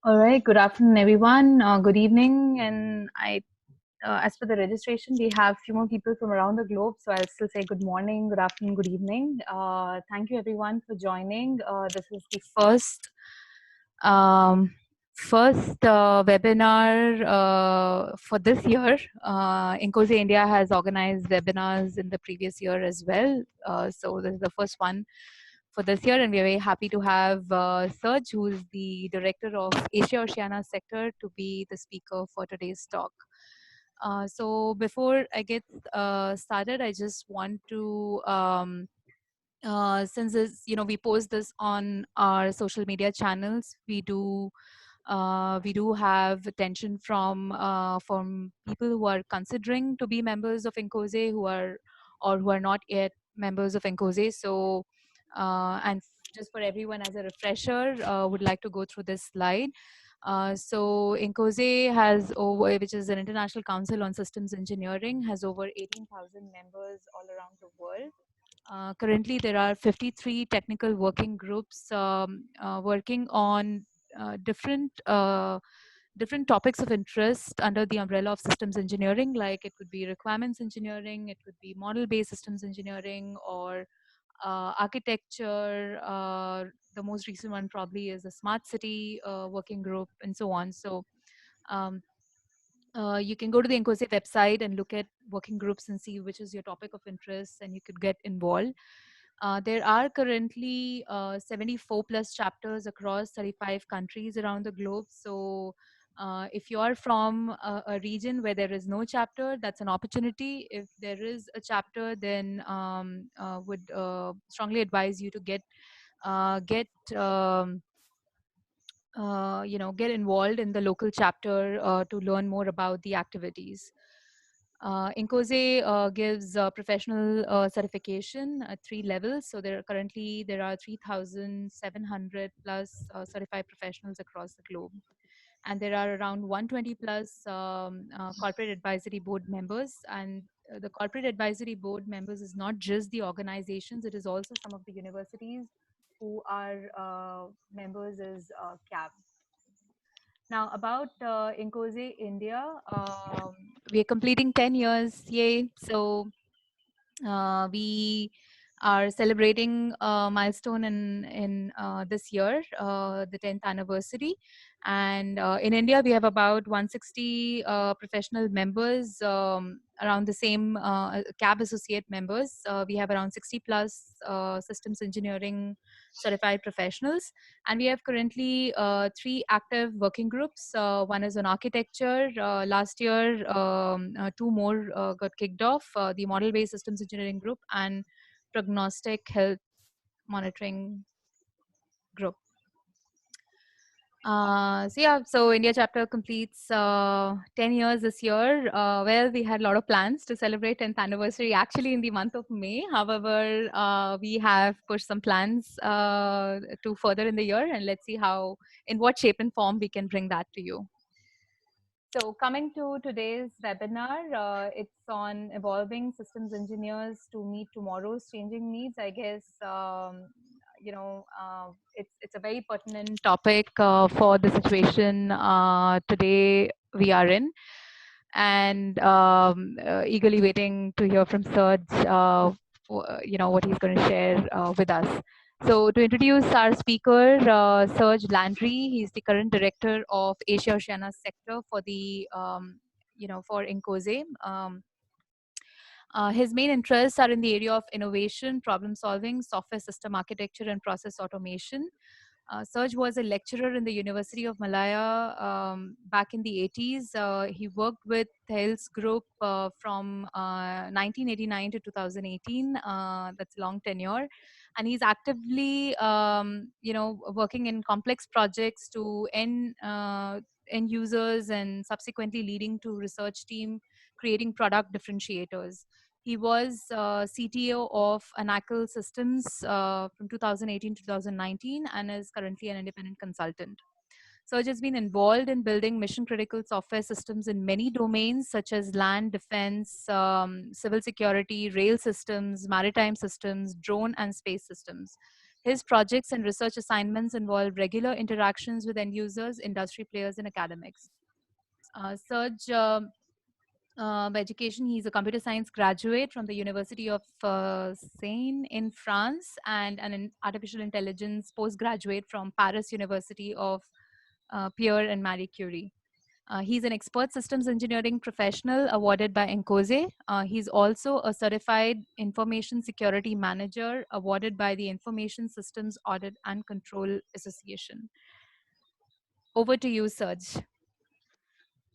All right, good afternoon, everyone. Good evening. And as for the registration, we have a few more people from around the globe. So I'll still say good morning, good afternoon, good evening. Thank you, everyone, for joining. This is the um, first webinar for this year. INCOSE India has organized webinars in the previous year as well. So this is the first one for this year, and we're very happy to have Serge, who is the Director of Asia Oceania Sector, to be the speaker for today's talk. So before I get started, I just want to, since this, we post this on our social media channels, we do have attention from people who are considering to be members of INCOSE, who are not yet members of INCOSE. So, and just for everyone as a refresher, would like to go through this slide. So INCOSE has over, which is an international council on systems engineering, has over 18,000 members all around the world. Currently, there are 53 technical working groups working on different topics of interest under the umbrella of systems engineering. Like it could be requirements engineering, it could be model-based systems engineering, or architecture. The most recent one probably is a smart city working group, and so on. So um, you can go to the INCOSE website and look at working groups and see which is your topic of interest, and you could get involved. There are currently 74 plus chapters across 35 countries around the globe. So if you are from a region where there is no chapter, that's an opportunity. If there is a chapter, then would strongly advise you to get get involved in the local chapter to learn more about the activities. INCOSE gives professional certification at 3 levels. So there are 3,700 plus certified professionals across the globe. And there are around 120 plus corporate advisory board members. And the corporate advisory board members is not just the organizations, it is also some of the universities who are members as CAB. Now about INCOSE India, we are completing 10 years, yay. So we are celebrating a milestone in this year, the 10th anniversary. And in India, we have about 160 professional members, around the same CAB associate members. We have around 60 plus systems engineering certified professionals. And we have currently 3 active working groups. One is on architecture. Last year, 2 more got kicked off, the model-based systems engineering group and prognostic health monitoring group. So India chapter completes 10 years this year. Well, we had a lot of plans to celebrate 10th anniversary actually in the month of May. However, we have pushed some plans to further in the year, and let's see in what shape and form we can bring that to you. So coming to today's webinar, it's on evolving systems engineers to meet tomorrow's changing needs. I guess it's a very pertinent topic for the situation today we are in, and eagerly waiting to hear from Serge, what he's going to share with us. So to introduce our speaker, Serge Landry, he's the current director of Asia Oceania Sector for the for INCOSE. His main interests are in the area of innovation, problem solving, software system architecture, and process automation. Serge was a lecturer in the University of Malaya back in the 80s. He worked with Thales Group from 1989 to 2018. That's a long tenure. And he's actively, working in complex projects to end users and subsequently leading to research team creating product differentiators. He was CTO of Anacle Systems from 2018 to 2019 and is currently an independent consultant. Serge has been involved in building mission-critical software systems in many domains such as land, defense, civil security, rail systems, maritime systems, drone and space systems. His projects and research assignments involve regular interactions with end users, industry players, and academics. Serge, by education, he's a computer science graduate from the University of Seine in France, and an artificial intelligence postgraduate from Paris University of Pierre and Marie Curie. He's an expert systems engineering professional awarded by INCOSE. He's also a certified information security manager awarded by the Information Systems Audit and Control Association. Over to you, Serge.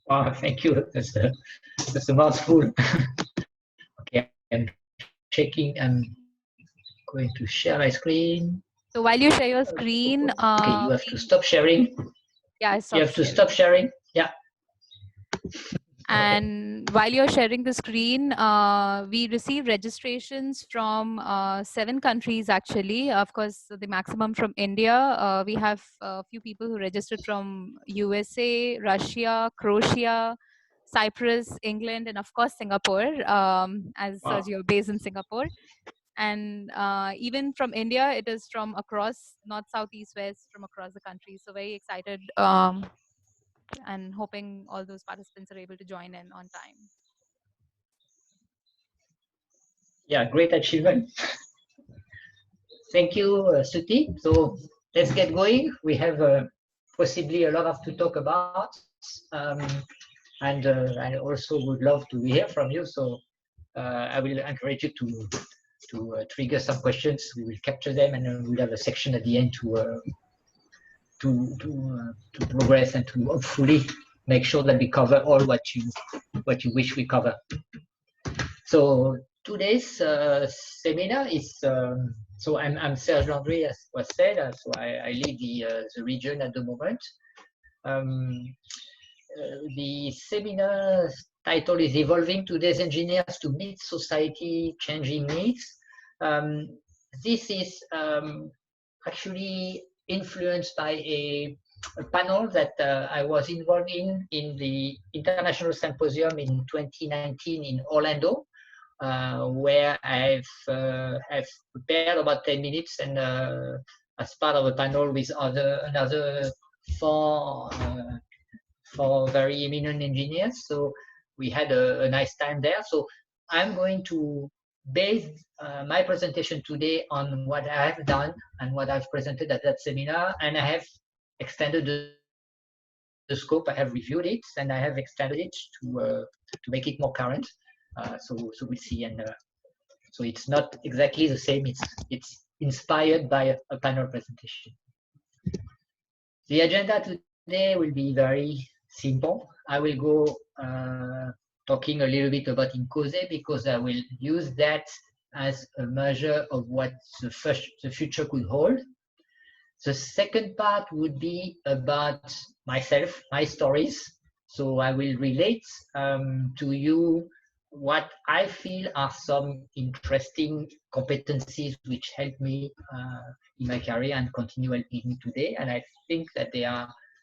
Wow, thank you. That's a mouthful. Okay, I'm checking. I'm going to share my screen. So while you share your screen, okay, you have to stop sharing. Yeah, you have to stop sharing. Yeah. And while you're sharing the screen, we receive registrations from 7 countries, actually. Of course, the maximum from India. We have a few people who registered from USA, Russia, Croatia, Cyprus, England, and of course, Singapore, as Serge, you're based in Singapore. And even from India, it is from across north, south, east, west, from across the country. So very excited. And hoping all those participants are able to join in on time. Yeah, great achievement. Thank you, Suti. So let's get going. We have possibly a lot to talk about, and I also would love to hear from you. So I will encourage you to trigger some questions. We will capture them, and then we'll have a section at the end to progress and to hopefully make sure that we cover all what you wish we cover. So today's seminar is so I'm Serge Landry, as was said. So I lead the region at the moment. The seminar title is Evolving Today's Engineers to Meet Society Changing Needs. This is actually influenced by a panel that I was involved in the International Symposium in 2019 in Orlando, where I've prepared about 10 minutes and as part of a panel with another four very eminent engineers. So we had a nice time there. So I'm going to base my presentation today on what I have done and what I've presented at that seminar, and I have extended the scope. I have reviewed it and I have extended it to make it more current. So we'll see. And so it's not exactly the same. It's inspired by a panel presentation. The agenda today will be very simple. I will go talking a little bit about INCOSE because I will use that as a measure of what the future could hold. The second part would be about myself, my stories. So I will relate to you what I feel are some interesting competencies which help me in my career and continue helping me today. And I think that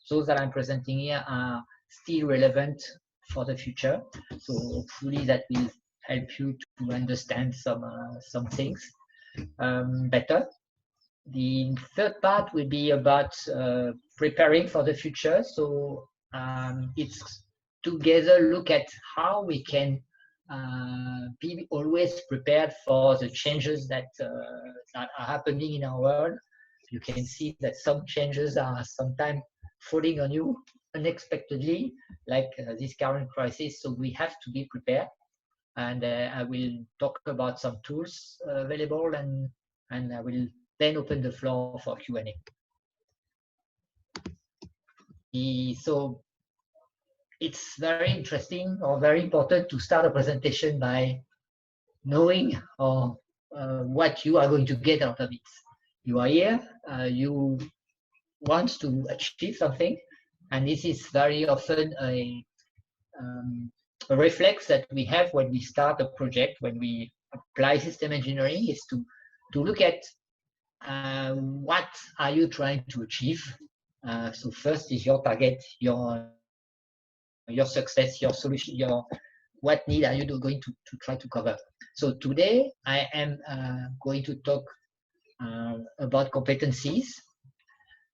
those that I'm presenting here are still relevant for the future. So hopefully that will help you to understand some things better. The third part will be about preparing for the future. So it's together look at how we can be always prepared for the changes that are happening in our world. You can see that some changes are sometimes falling on you unexpectedly, like this current crisis. So we have to be prepared. And I will talk about some tools available, and I will then open the floor for Q&A. So it's very interesting or very important to start a presentation by knowing what you are going to get out of it. You are here, you want to achieve something, and this is very often a reflex that we have when we start a project, when we apply system engineering, is to look at what are you trying to achieve. So first is your target, your success, your solution, what need are you going to try to cover. So today I am going to talk about competencies.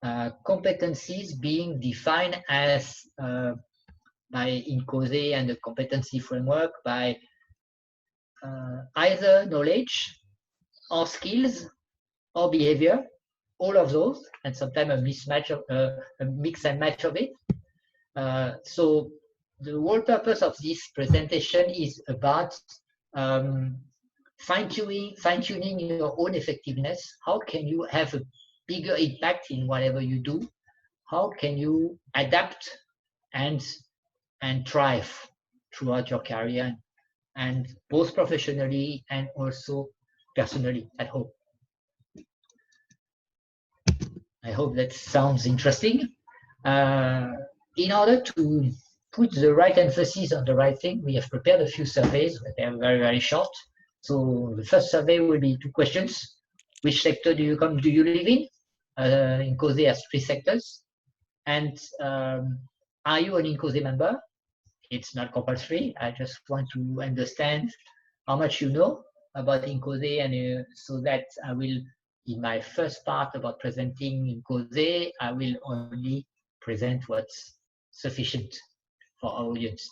Competencies being defined as by INCOSE and the competency framework by either knowledge or skills or behavior, all of those, and sometimes a mismatch of a mix and match of it. So the whole purpose of this presentation is about fine-tuning your own effectiveness. How can you have a bigger impact in whatever you do? How can you adapt and thrive throughout your career, and both professionally and also personally at home? I hope that sounds interesting. In order to put the right emphasis on the right thing, we have prepared a few surveys, but they are very, very short. So the first survey will be 2 questions. Which sector do you live in? INCOSE has 3 sectors. And are you an INCOSE member? It's not compulsory. I just want to understand how much you know about INCOSE, and so that I will, in my first part about presenting INCOSE, I will only present what's sufficient for our audience.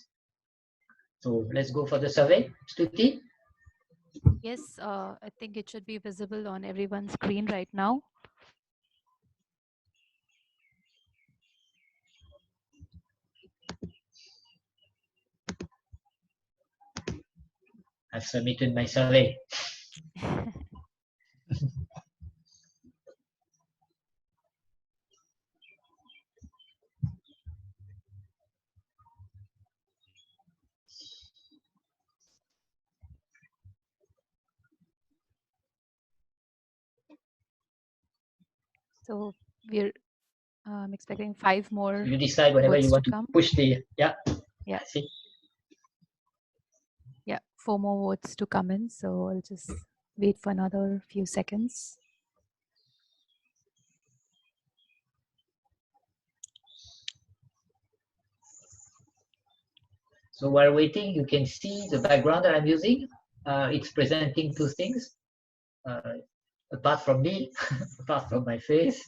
So let's go for the survey. Stuti? Yes, I think it should be visible on everyone's screen right now. I've submitted my survey. So we're expecting 5 more. You decide whenever you want to push the, yeah. I see. Yeah, 4 more votes to come in. So I'll just wait for another few seconds. So while waiting, you can see the background that I'm using. It's presenting 2 things. Apart from me, apart from my face.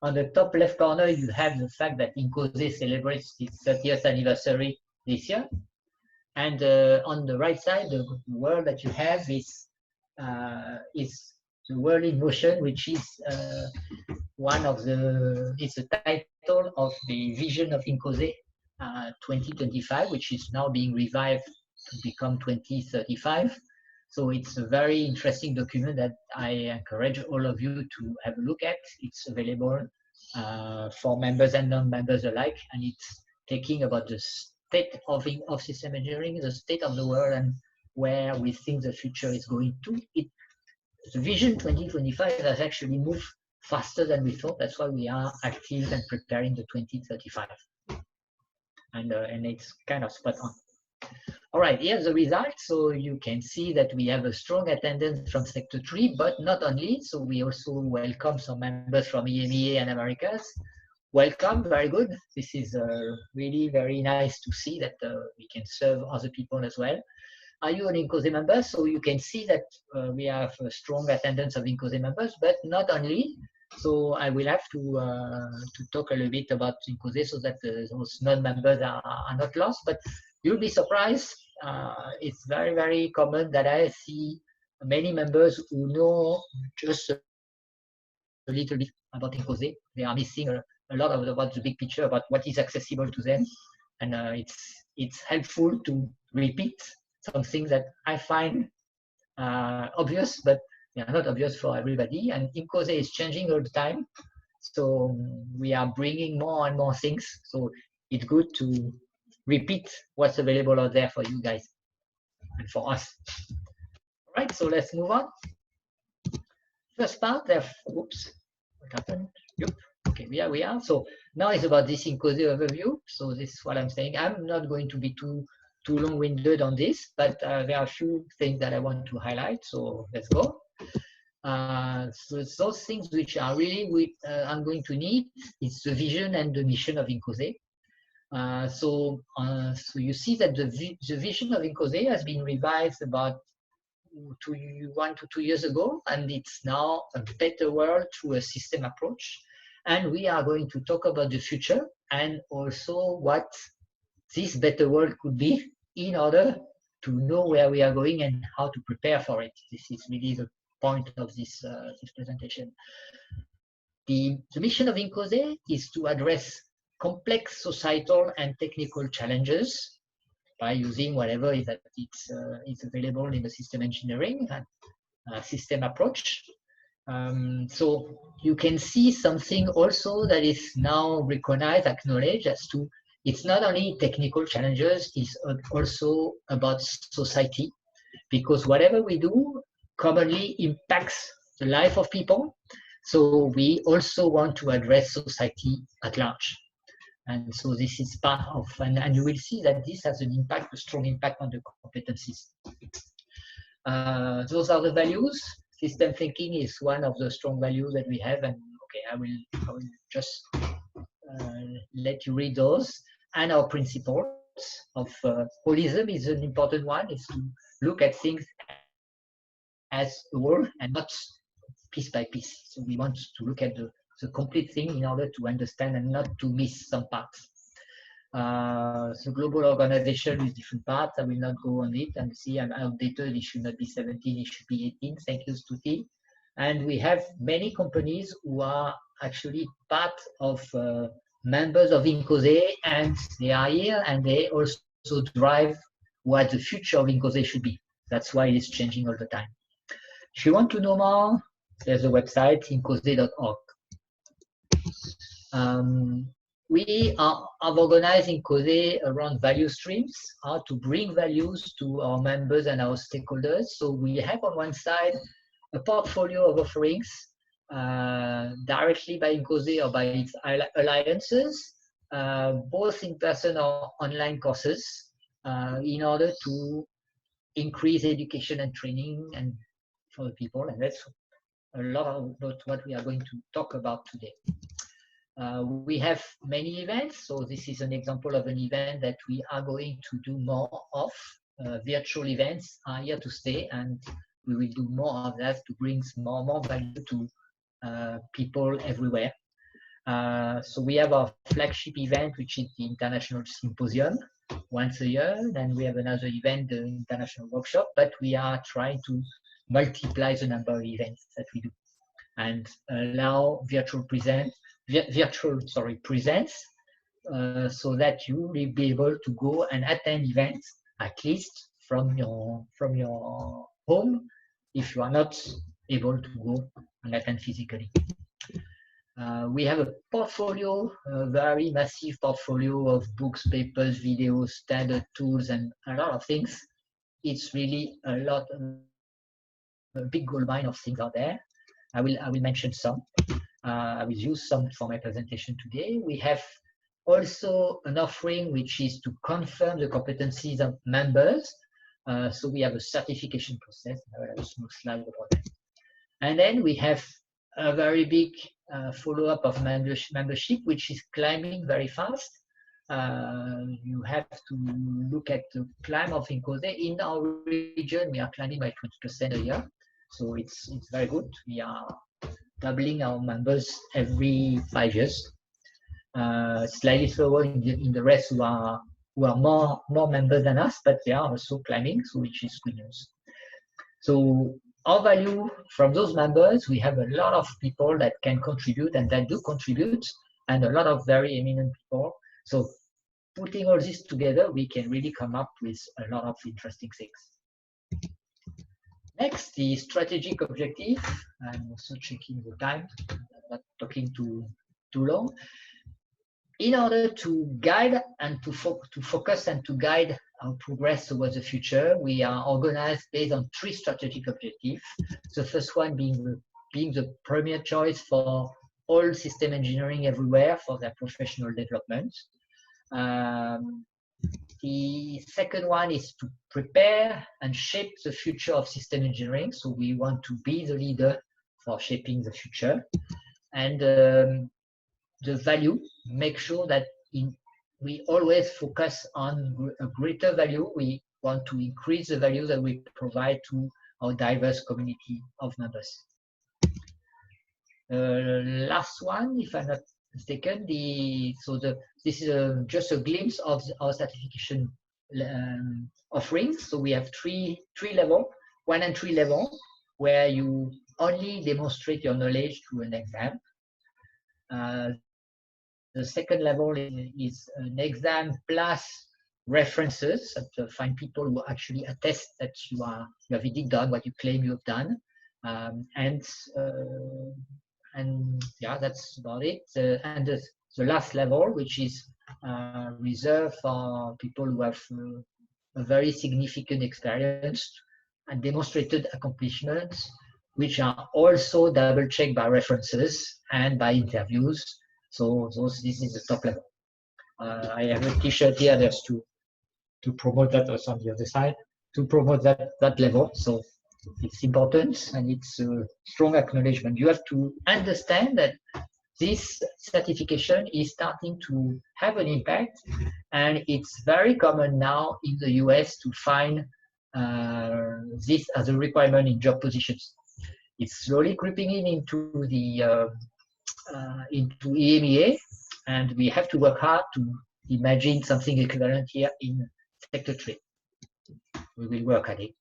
On the top left corner, you have the fact that INCOSE celebrates its 30th anniversary this year. And on the right side, the word that you have is the World in Motion, which is one of the, it's the title of the vision of INCOSE 2025, which is now being revived to become 2035. So it's a very interesting document that I encourage all of you to have a look at. It's available for members and non-members alike, and it's taking about the state of system engineering, the state of the world, and where we think the future is going to. The Vision 2025 has actually moved faster than we thought. That's why we are active and preparing the 2035. And it's kind of spot on. All right, here's the results. So you can see that we have a strong attendance from Sector 3, but not only. So we also welcome some members from EMEA and Americas. Welcome, very good. This is really very nice to see that we can serve other people as well. Are you an INCOSE member? So you can see that we have a strong attendance of INCOSE members, but not only. So I will have to talk a little bit about INCOSE so that those non-members are not lost. But you'll be surprised. It's very, very common that I see many members who know just a little bit about INCOSE. They are missing a lot of about the big picture, about what is accessible to them. And it's helpful to repeat something that I find obvious, but they are not obvious for everybody. And INCOSE is changing all the time. So we are bringing more and more things. So it's good to repeat what's available out there for you guys and for us. All right, so let's move on. First part, oops, what happened? Yep. Okay, here we are. So now it's about this INCOSE overview. So this is what I'm saying. I'm not going to be too long-winded on this, but there are a few things that I want to highlight. So let's go. So those things which are really I'm going to need is the vision and the mission of INCOSE. So you see that the vision of INCOSE has been revised about 1 to 2 years ago, and it's now a better world through a system approach. And we are going to talk about the future and also what this better world could be in order to know where we are going and how to prepare for it. This is really the point of this presentation. The mission of INCOSE is to address complex societal and technical challenges by using whatever is that it's available in the system engineering and system approach. So you can see something also that is now recognized, acknowledged as to it's not only technical challenges, it's also about society, because whatever we do commonly impacts the life of people. So we also want to address society at large. And so this is part of, and you will see that this has an impact, a strong impact on the competencies. Those are the values. System thinking is one of the strong values that we have. And okay, I will just let you read those. And our principles of holism is an important one, is to look at things as a whole and not piece by piece. So we want to look at the complete thing in order to understand and not to miss some parts. So global organization with different parts. I will not go on it and see I'm outdated. It should not be 17, it should be 18. Thank you, Stuti. And we have many companies who are actually part of members of INCOSE, and they are here and they also drive what the future of INCOSE should be. That's why it's changing all the time. If you want to know more, there's a website, incose.org. We have organized INCOSE around value streams, how to bring values to our members and our stakeholders. So we have on one side a portfolio of offerings directly by INCOSE or by its alliances, both in person or online courses, in order to increase education and training and for the people. And that's a lot about what we are going to talk about today. We have many events, so this is an example of an event that we are going to do more of. Virtual events are here to stay, and we will do more of that to bring more value to people everywhere. So we have our flagship event, which is the International Symposium, once a year. Then we have another event, the International Workshop, but we are trying to multiply the number of events that we do and allow virtual presence, so that you will be able to go and attend events at least from your home if you are not able to go and attend physically. We have a portfolio, a very massive portfolio of books, papers, videos, standard tools, and a lot of things. It's really a big gold mine of things out there. I will mention some. I will use some for my presentation today. We have also an offering which is to confirm the competencies of members. So we have a certification process. I will have a small slide about that. And then we have a very big follow-up of membership, which is climbing very fast. You have to look at the climb of INCOSE. In our region, we are climbing by 20% a year. So it's very good. We are doubling our members every 5 years. Slightly slower in the rest who are more members than us, but they are also climbing, so which is good news. So our value from those members, we have a lot of people that can contribute and that do contribute, and a lot of very eminent people. So putting all this together, we can really come up with a lot of interesting things. Next, the strategic objective. I'm also checking the time, I'm not talking too long. In order to guide and to focus and to guide our progress towards the future, we are organized based on 3 strategic objectives. The first one being the premier choice for all system engineering everywhere for their professional development. The second one is to prepare and shape the future of system engineering. So we want to be the leader for shaping the future. And the value, make sure that we always focus on a greater value. We want to increase the value that we provide to or diverse community of members. Last one, if I'm not mistaken, this is just a glimpse of our certification offerings. So we have three level, 1 and 3 level, where you only demonstrate your knowledge through an exam. The second level is an exam plus references to find people who actually attest that you have indeed done what you claim you have done, and yeah, that's about it. And the last level, which is reserved for people who have a very significant experience and demonstrated accomplishments, which are also double checked by references and by interviews. So this is the top level. I have a T-shirt here just to promote that, also on the other side, to promote that level. So it's important, and it's a strong acknowledgement. You have to understand that this certification is starting to have an impact, and it's very common now in the US to find this as a requirement in job positions. It's slowly creeping into the into EMEA, and we have to work hard to imagine something equivalent here in sector 3. We will work at it.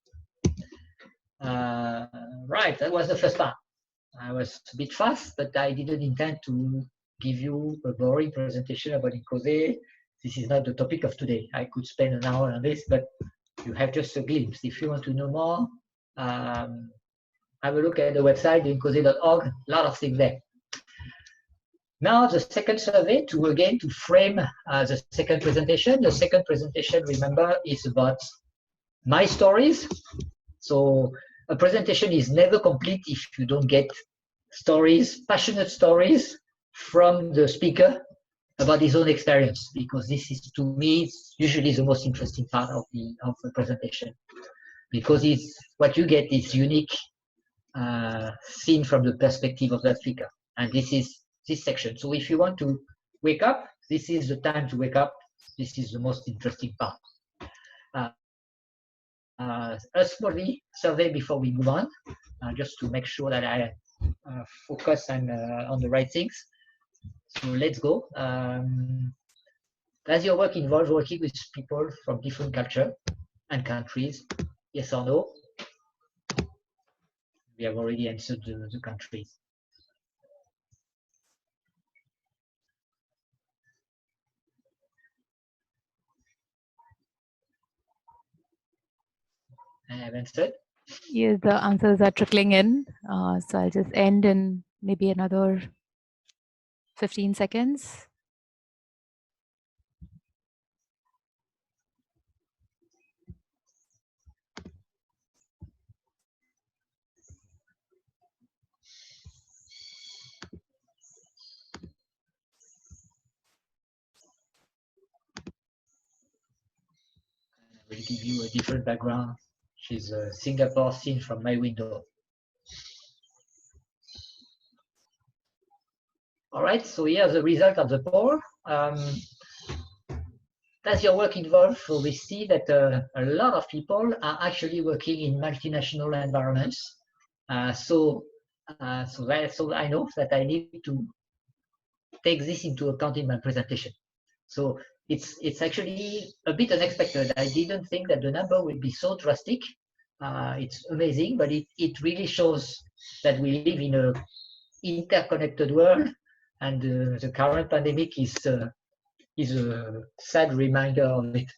Right, that was the first part. I was a bit fast, but I didn't intend to give you a boring presentation about INCOSE. This is not the topic of today. I could spend an hour on this, but you have just a glimpse. If you want to know more, have a look at the website, incose.org, a lot of things there. Now the second survey to frame the second presentation. The second presentation, remember, is about my stories. So a presentation is never complete if you don't get stories, passionate stories from the speaker about his own experience, because this is, to me, usually the most interesting part of the presentation, because what you get is unique, seen from the perspective of that speaker, and this is this section. So if you want to wake up, this is the time to wake up. This is the most interesting part. A small survey before we move on, just to make sure that I focus on the right things. So let's go. Does your work involve working with people from different cultures and countries? Yes or no? We have already answered the countries. I have answered. Yes, the answers are trickling in. So I'll just end in maybe another 15 seconds. I will give you a different background, which is Singapore seen from my window. All right, so here's the result of the poll. Does your work involve? So we see that a lot of people are actually working in multinational environments. So I know that I need to take this into account in my presentation. So it's actually a bit unexpected. I didn't think that the number would be so drastic. It's amazing, but it really shows that we live in an interconnected world, and the current pandemic is a sad reminder of it.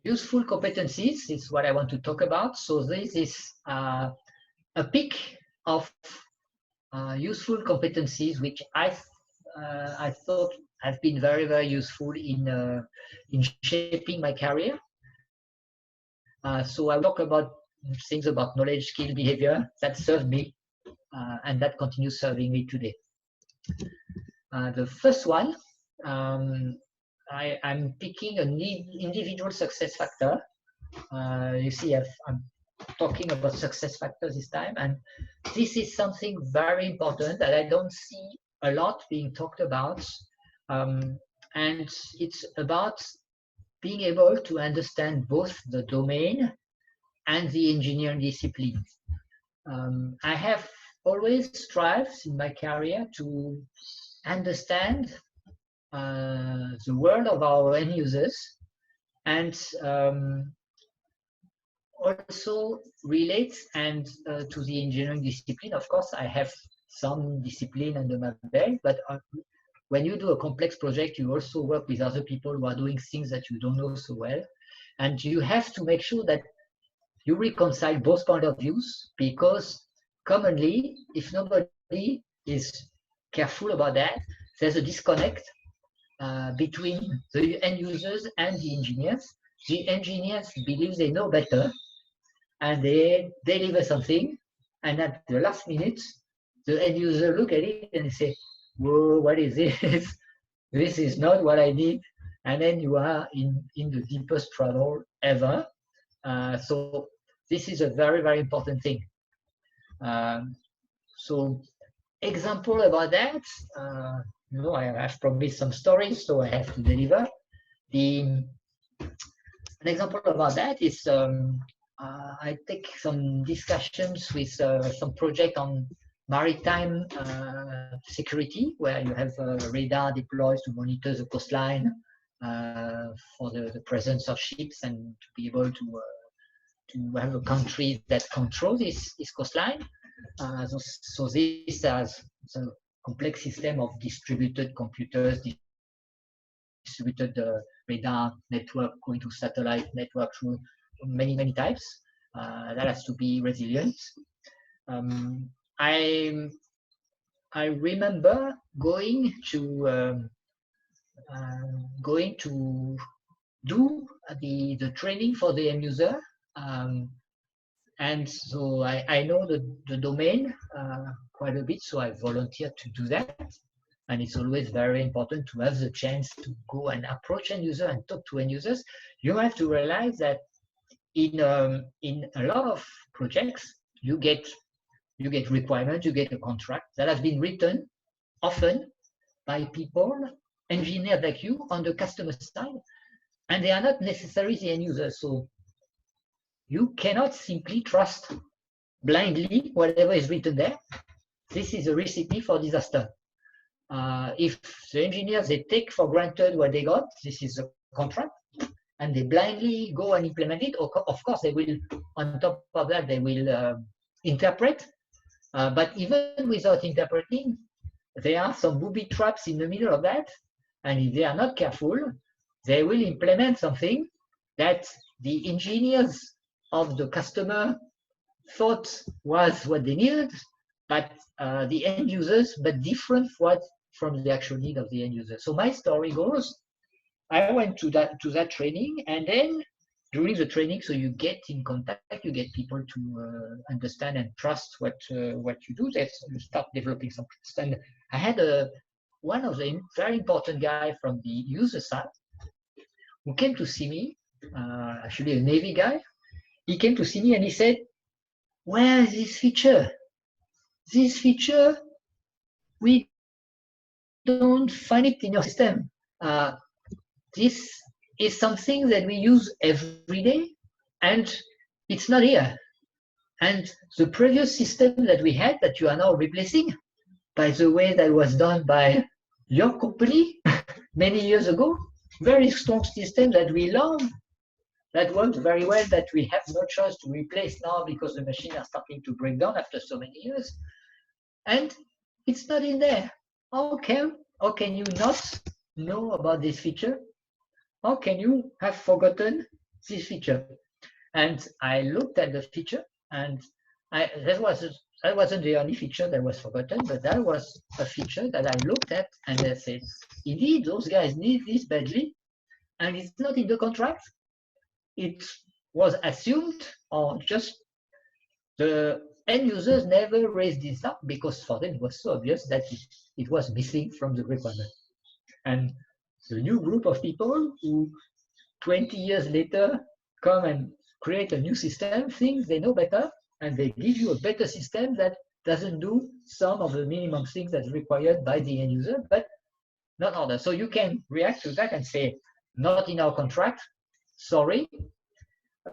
Useful competencies is what I want to talk about. So this is a pick of useful competencies which I thought have been very, very useful in shaping my career. So I will talk about things about knowledge, skill, behavior that served me and that continues serving me today. The first one, I'm picking an individual success factor. You see, I'm talking about success factors this time, and this is something very important that I don't see a lot being talked about, and it's about being able to understand both the domain and the engineering discipline. I have always strived in my career to understand the world of our end users, and also relates and to the engineering discipline. Of course, I have some discipline under my belt, but when you do a complex project, you also work with other people who are doing things that you don't know so well. And you have to make sure that you reconcile both point of views, because commonly, if nobody is careful about that, there's a disconnect between the end users and the engineers. The engineers believe they know better, and they deliver something, and at the last minute, the end user look at it and say, "Whoa, what is this? This is not what I need." And then you are in the deepest trouble ever. So this is a very, very important thing. So example about that, I have promised some stories, so I have to deliver. An example about that is I take some discussions with some project on maritime security, where you have radar deployed to monitor the coastline for the presence of ships, and to be able to have a country that controls this coastline. So this has a complex system of distributed computers, distributed radar network going to satellite network through many types. That has to be resilient. I remember going to do the training for the end user, and so I know the domain quite a bit, so I volunteered to do that. And it's always very important to have the chance to go and approach end user and talk to end users. You have to realize that in a lot of projects, you get requirements, you get a contract that has been written often by people, engineers like you, on the customer side, and they are not necessarily the end user. So you cannot simply trust blindly whatever is written there. This is a recipe for disaster. If the engineers, they take for granted what they got, this is a contract, and they blindly go and implement it, of course they will, on top of that, they will interpret, but even without interpreting, there are some booby traps in the middle of that, and if they are not careful, they will implement something that the engineers of the customer thought was what they needed, but the end users, but different from the actual need of the end user. So my story goes, I went to that training, and then during the training, so you get in contact, you get people to understand and trust what you do. You start developing some trust. And I had one of the very important guy from the user side who came to see me, actually a Navy guy. He came to see me and he said, "Where is this feature? This feature, we don't find it in your system. This is something that we use every day, and it's not here. And the previous system that we had, that you are now replacing, by the way, that was done by your company many years ago, very strong system that we love, that worked very well, that we have no choice to replace now because the machines are starting to break down after so many years. And it's not in there. How can you not know about this feature? How can you have forgotten this feature?" And I looked at the feature, and that wasn't the only feature that was forgotten, but that was a feature that I looked at and I said, indeed, those guys need this badly, and it's not in the contract. It was assumed, or just the end users never raised this up because for them it was so obvious that it was missing from the requirement. And the new group of people who 20 years later come and create a new system, think they know better, and they give you a better system that doesn't do some of the minimum things that's required by the end user, but not others. So you can react to that and say, not in our contract, sorry,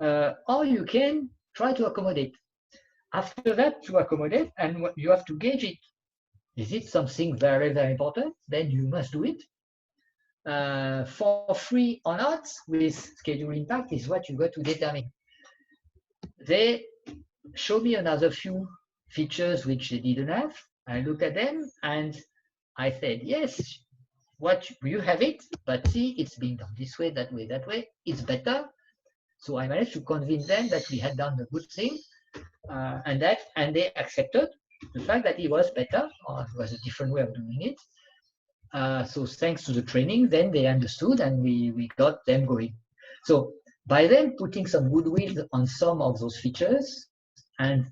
or you can try to accommodate. After that, to accommodate, and you have to gauge it. Is it something very, very important? Then you must do it. For free or not, with schedule impact is what you got to determine. They show me another few features which they didn't have. I looked at them and I said, yes, what you have it, but see, it's being done this way, that way, it's better. So I managed to convince them that we had done the good thing, and they accepted the fact that it was better, or it was a different way of doing it. So thanks to the training, then they understood, and we got them going. So by them putting some goodwill on some of those features and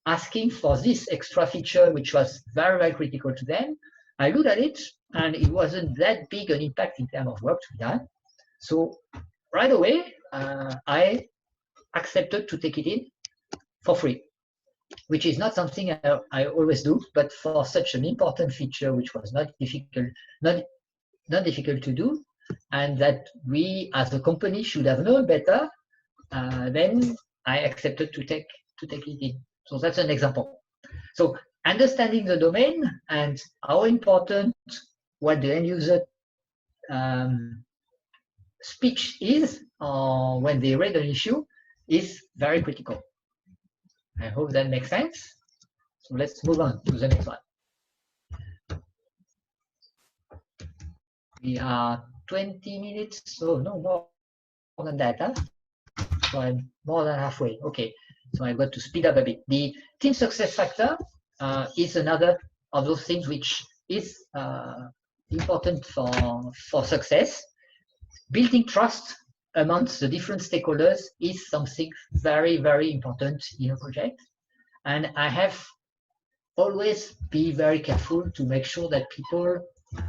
asking for this extra feature, which was very, very critical to them, I looked at it, and it wasn't that big an impact in terms of work to be done. So right away, I accepted to take it in for free, which is not something I always do, but for such an important feature, which was not difficult to do, and that we as a company should have known better, then I accepted to take it in. So that's an example. So understanding the domain and how important what the end user speech is when they read an issue is very critical. I hope that makes sense. So let's move on to the next one. We are 20 minutes, so no more than that. Huh? So I'm more than halfway. Okay, so I've got to speed up a bit. The team success factor is another of those things which is important for success. Building trust amongst the different stakeholders is something very, very important in a project. And I have always be very careful to make sure that people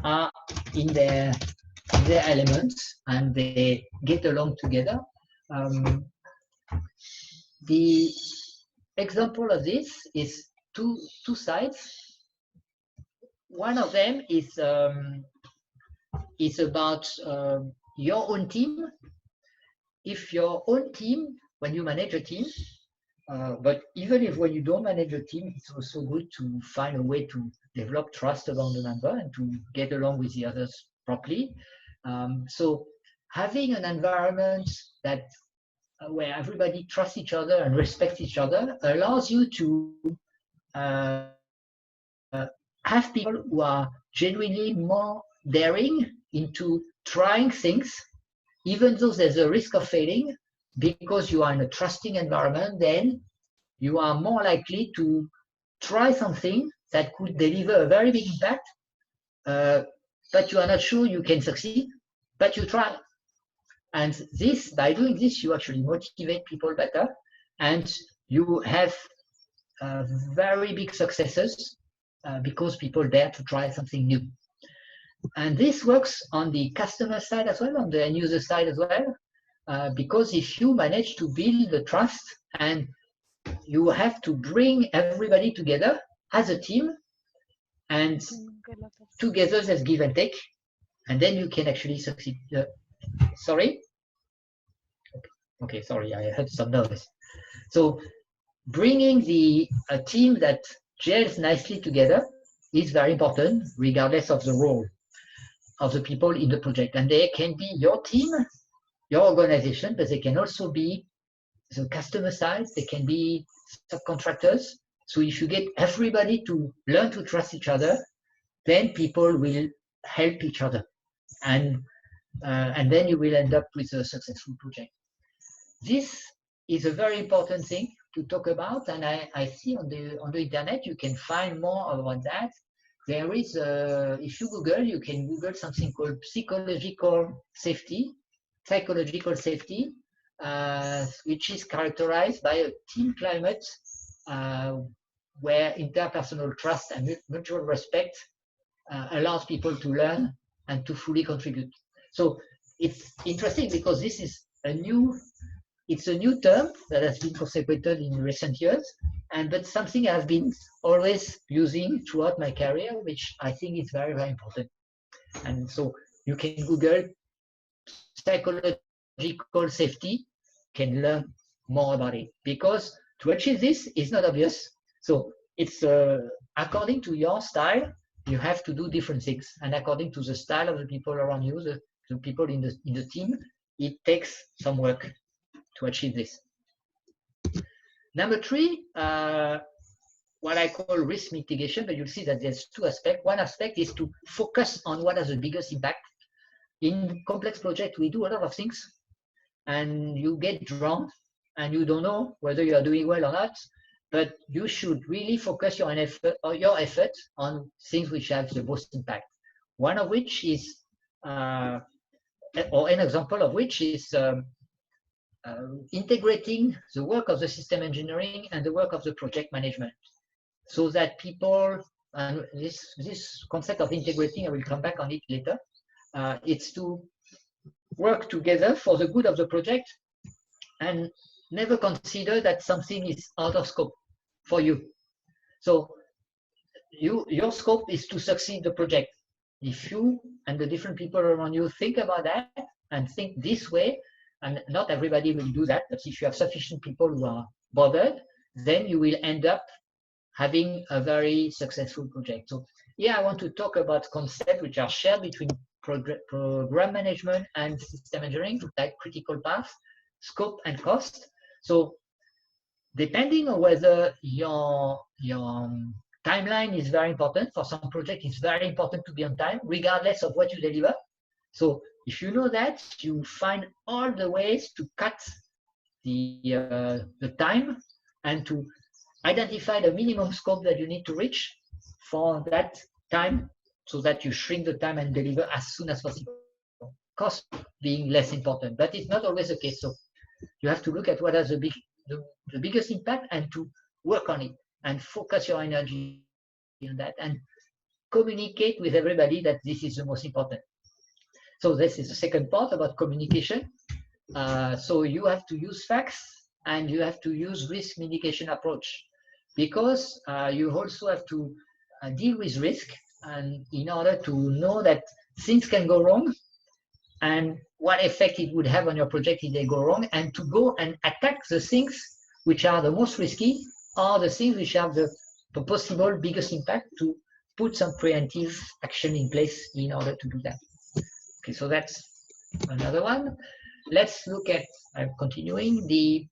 are in their elements and they get along together. The example of this is two sides. One of them is about your own team. If your own team, when you manage a team, but even if when you don't manage a team, it's also good to find a way to develop trust among the member and to get along with the others properly. So having an environment that where everybody trusts each other and respects each other allows you to have people who are genuinely more daring into trying things, even though there's a risk of failing, because you are in a trusting environment, then you are more likely to try something that could deliver a very big impact, but you are not sure you can succeed, but you try. And this, by doing this, you actually motivate people better, and you have very big successes because people dare to try something new. And this works on the customer side as well, on the end user side as well, because if you manage to build the trust and you have to bring everybody together as a team, and together there's give and take, and then you can actually succeed. Sorry? Okay, sorry, I heard some noise. So bringing a team that gels nicely together is very important, regardless of the role of the people in the project. And they can be your team, your organization, but they can also be the customer side, they can be subcontractors. So if you get everybody to learn to trust each other, then people will help each other. And then you will end up with a successful project. This is a very important thing to talk about, and I see on the internet you can find more about that. There is, if you Google, you can Google something called psychological safety, which is characterized by a team climate where interpersonal trust and mutual respect allows people to learn and to fully contribute. So it's interesting because this is a new term that has been consecrated in recent years, but something I've been always using throughout my career, which I think is very, very important. And so you can Google psychological safety, can learn more about it, because to achieve this is not obvious. So it's according to your style, you have to do different things, and according to the style of the people around you, the people in the team, it takes some work to achieve this. Number three, what I call risk mitigation, but you'll see that there's two aspects. One aspect is to focus on what has the biggest impact. In complex projects, we do a lot of things, and you get drawn, and you don't know whether you are doing well or not. But you should really focus your effort on things which have the most impact. One of which is, or an example of which is integrating the work of the system engineering and the work of the project management, so that people, and this concept of integrating, I will come back on it later, it's to work together for the good of the project and never consider that something is out of scope for you. So your scope is to succeed the project. If you and the different people around you think about that and think this way, and not everybody will do that, but if you have sufficient people who are bothered, then you will end up having a very successful project. So here I want to talk about concepts which are shared between program management and system engineering, like critical path, scope, and cost. So depending on whether your timeline is very important, for some project it's very important to be on time, regardless of what you deliver. So if you know that, you find all the ways to cut the time and to identify the minimum scope that you need to reach for that time, so that you shrink the time and deliver as soon as possible. Cost being less important, but it's not always the case. So you have to look at what has the biggest impact and to work on it and focus your energy on that and communicate with everybody that this is the most important. So this is the second part about communication. So you have to use facts and you have to use risk mitigation approach, because you also have to deal with risk, and in order to know that things can go wrong and what effect it would have on your project if they go wrong, and to go and attack the things which are the most risky or the things which have the possible biggest impact, to put some preemptive action in place in order to do that. Okay, so that's another one. Let's look at, I'm continuing, the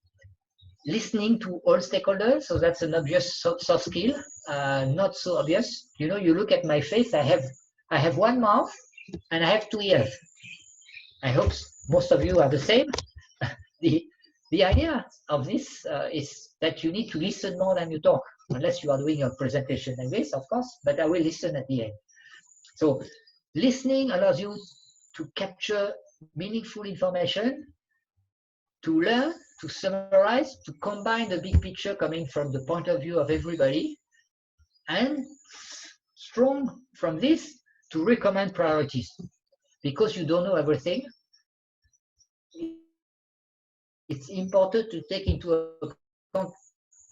listening to all stakeholders. So that's an obvious soft skill, not so obvious. You know, you look at my face, I have one mouth and I have two ears. I hope most of you are the same. The idea of this is that you need to listen more than you talk, unless you are doing a presentation like this, of course, but I will listen at the end. So listening allows you to capture meaningful information, to learn, to summarize, to combine the big picture coming from the point of view of everybody, and strong from this to recommend priorities. Because you don't know everything, it's important to take into account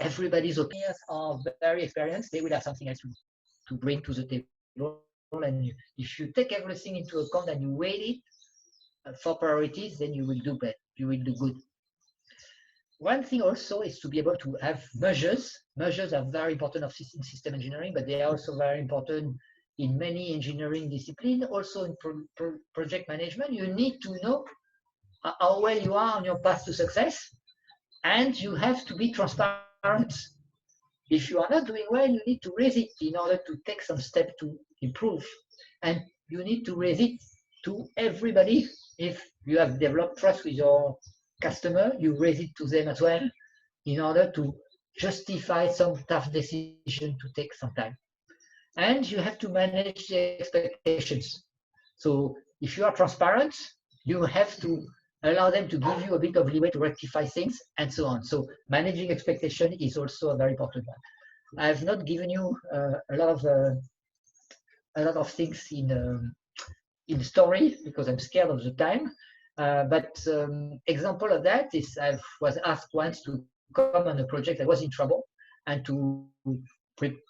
everybody's opinions are very experienced. They will have something else to bring to the table. And if you take everything into account and you weigh it for priorities, then you will do better. You will do good. One thing also is to be able to have measures. Measures are very important in system engineering, but they are also very important in many engineering disciplines. Also in project management, you need to know how well you are on your path to success, and you have to be transparent. If you are not doing well, you need to raise it in order to take some steps to improve. And you need to raise it to everybody. If you have developed trust with your customer, you raise it to them as well in order to justify some tough decision to take some time. And you have to manage the expectations. So if you are transparent, you have to allow them to give you a bit of leeway to rectify things, and so on. So managing expectation is also a very important one. I have not given you a lot of things in story because I'm scared of the time. But example of that is I was asked once to come on a project that was in trouble and to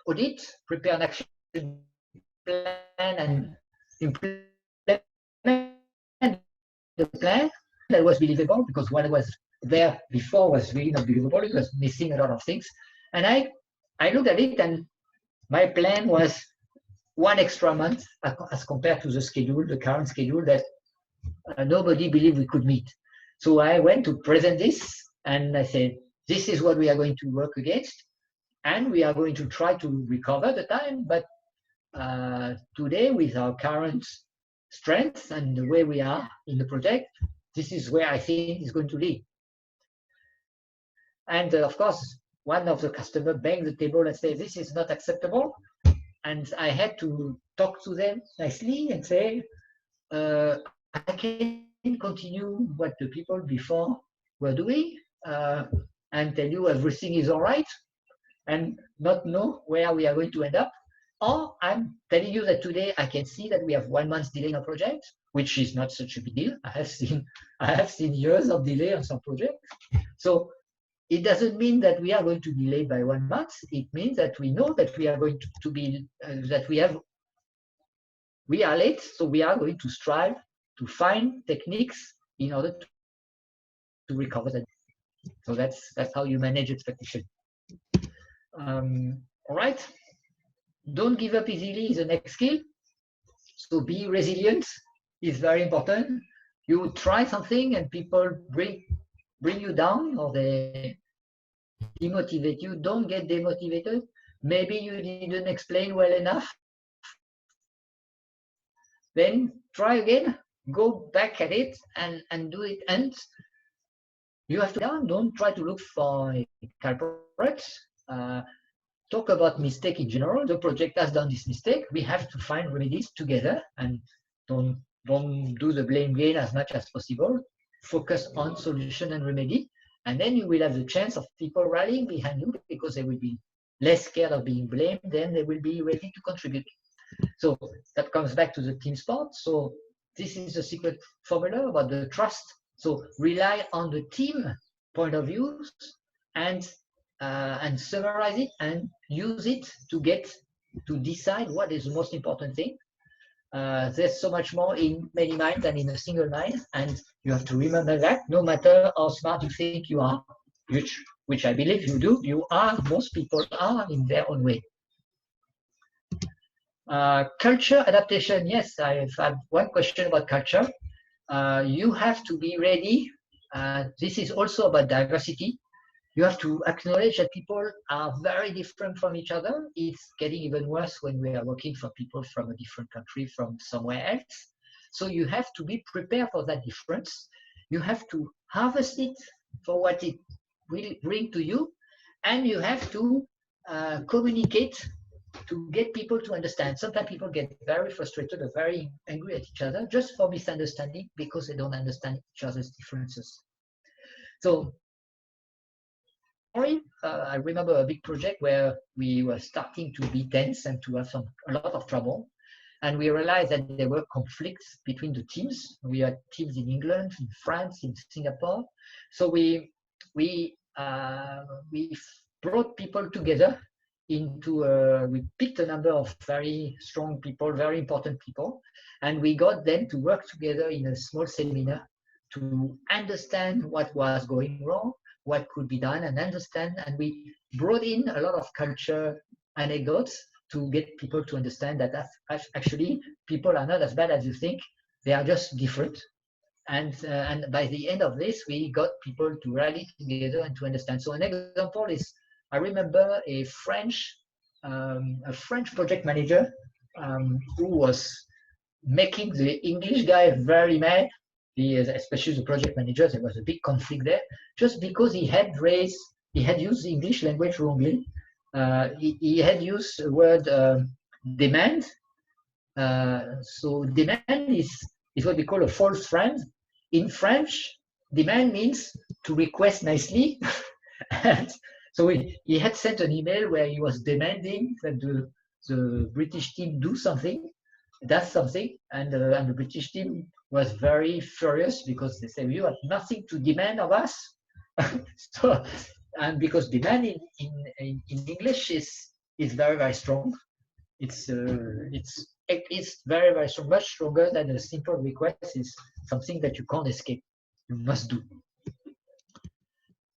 audit, prepare an action plan, and implement the plan that was believable, because what was there before was really not believable. It was missing a lot of things. And I looked at it, and my plan was 1 extra month as compared to the schedule, the current schedule that nobody believed we could meet. So I went to present this, and I said, this is what we are going to work against, and we are going to try to recover the time. But today, with our current strengths and the way we are in the project, this is where I think it's going to lead. And of course, one of the customers banged the table and said, this is not acceptable. And I had to talk to them nicely and say, I can continue what the people before were doing and tell you everything is all right and not know where we are going to end up. Or I'm telling you that today I can see that we have 1 month delay in a project, which is not such a big deal. I have seen years of delay on some projects. So it doesn't mean that we are going to be delayed by 1 month. It means that we know that we are going to be that we are late. So we are going to strive to find techniques in order to recover that. So that's how you manage expectation. All right. Don't give up easily is the next skill. So be resilient is very important. You try something and people bring you down, or they demotivate you. Don't get demotivated. Maybe you didn't explain well enough. Then try again, go back at it and do it. And you have to don't try to look for culprits. Talk about mistake in general. The project has done this mistake. We have to find remedies together, and don't do the blame game as much as possible. Focus on solution and remedy, and then you will have the chance of people rallying behind you, because they will be less scared of being blamed, then they will be ready to contribute. So that comes back to the team sport. So this is the secret formula about the trust. So rely on the team point of views and summarize it and use it to decide what is the most important thing. There's so much more in many minds than in a single mind, and you have to remember that no matter how smart you think you are, which I believe you do, most people are in their own way. Culture adaptation. Yes, I've had one question about culture. You have to be ready. This is also about diversity. You have to acknowledge that people are very different from each other. It's getting even worse when we are working for people from a different country, from somewhere else. So you have to be prepared for that difference. You have to harvest it for what it will bring to you, and you have to communicate to get people to understand. Sometimes people get very frustrated or very angry at each other just for misunderstanding, because they don't understand each other's differences. So I remember a big project where we were starting to be tense and to have a lot of trouble. And we realized that there were conflicts between the teams. We had teams in England, in France, in Singapore. So we brought people together we picked a number of very strong people, very important people, and we got them to work together in a small seminar to understand what was going wrong, what could be done, and understand. And we brought in a lot of culture anecdotes to get people to understand that actually people are not as bad as you think. They are just different. And by the end of this, we got people to rally together and to understand. So an example is, I remember a French project manager who was making the English guy very mad. Especially the project manager, there was a big conflict there, just because he had used the English language wrongly. He had used the word demand. So demand is what we call a false friend. In French, demand means to request nicely. And so he had sent an email where he was demanding that the British team does something, and the British team was very furious, because they said, you have nothing to demand of us. So, and because demand in English is very, very strong. It's it is very, very strong, much stronger than a simple request. Is something that you can't escape. You must do.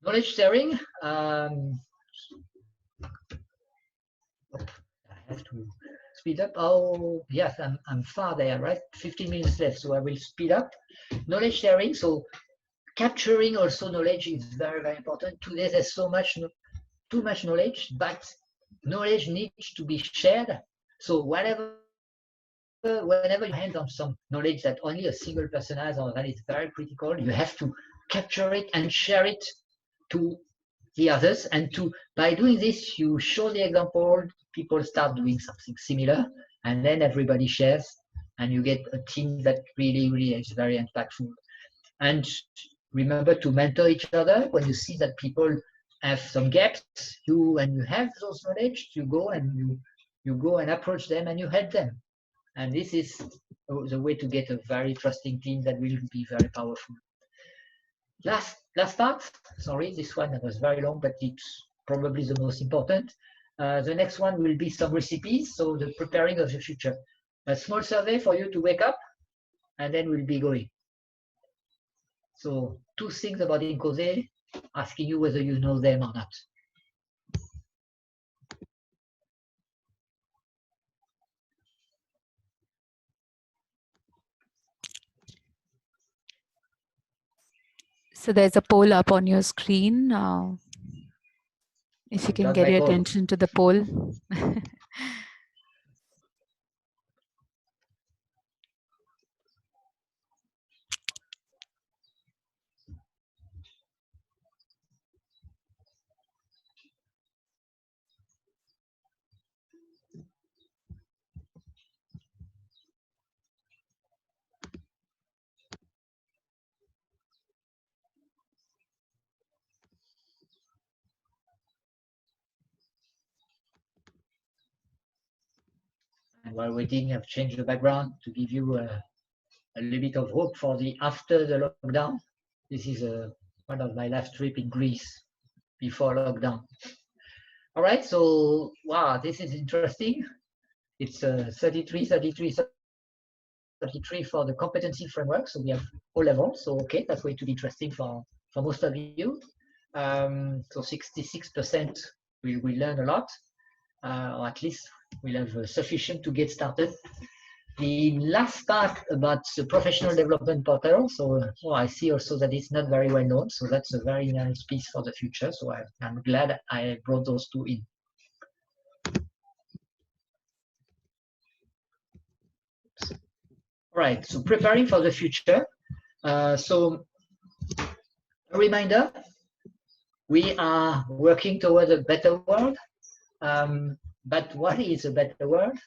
Knowledge sharing. I have to speed up. Oh, yes, I'm far there, right? 15 minutes left, so I will speed up. Knowledge sharing. So capturing also knowledge is very, very important. Today there's too much knowledge, but knowledge needs to be shared. So whenever you hand on some knowledge that only a single person has, or that is very critical, you have to capture it and share it to the others. And by doing this, you show the example, people start doing something similar, and then everybody shares, and you get a team that really, really is very impactful. And remember to mentor each other. When you see that people have some gaps, you have those knowledge, you go and approach them and you help them. And this is the way to get a very trusting team that will be very powerful. Last part, sorry, this one was very long, but it's probably the most important. The next one will be some recipes, so the preparing of the future. A small survey for you to wake up, and then we'll be going. So 2 things about INCOSE, asking you whether you know them or not. So there's a poll up on your screen. If you can get your attention to the poll. And while waiting, I've changed the background to give you a little bit of hope for the after the lockdown. This is one of my last trip in Greece before lockdown. All right, so wow, this is interesting. It's 33 for the competency framework. So we have all levels. So okay, that's going to be interesting for most of you. So 66% we learn a lot, or at least we'll have sufficient to get started. The last part about the professional development portal. So I see also that it's not very well known. So that's a very nice piece for the future. So I'm glad I brought those 2 in. All right, so preparing for the future. So a reminder, we are working towards a better world. But what is a better world?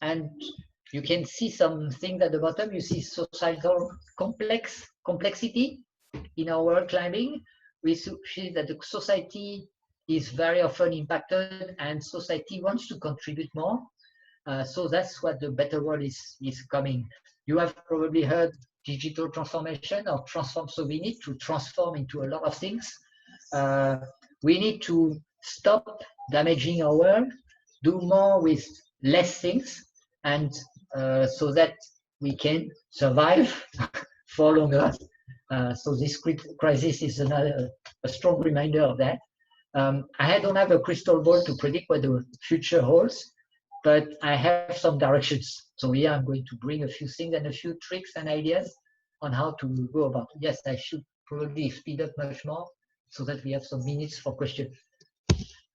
And you can see some things at the bottom. You see societal complexity in our world climbing. We see that the society is very often impacted, and society wants to contribute more. So that's what the better world is coming. You have probably heard digital transformation or transform. So we need to transform into a lot of things. We need to stop damaging our world, do more with less things, and so that we can survive for longer. So this crisis is a strong reminder of that. I don't have a crystal ball to predict what the future holds, but I have some directions. So here I'm going to bring a few things and a few tricks and ideas on how to go about it. Yes, I should probably speed up much more so that we have some minutes for questions.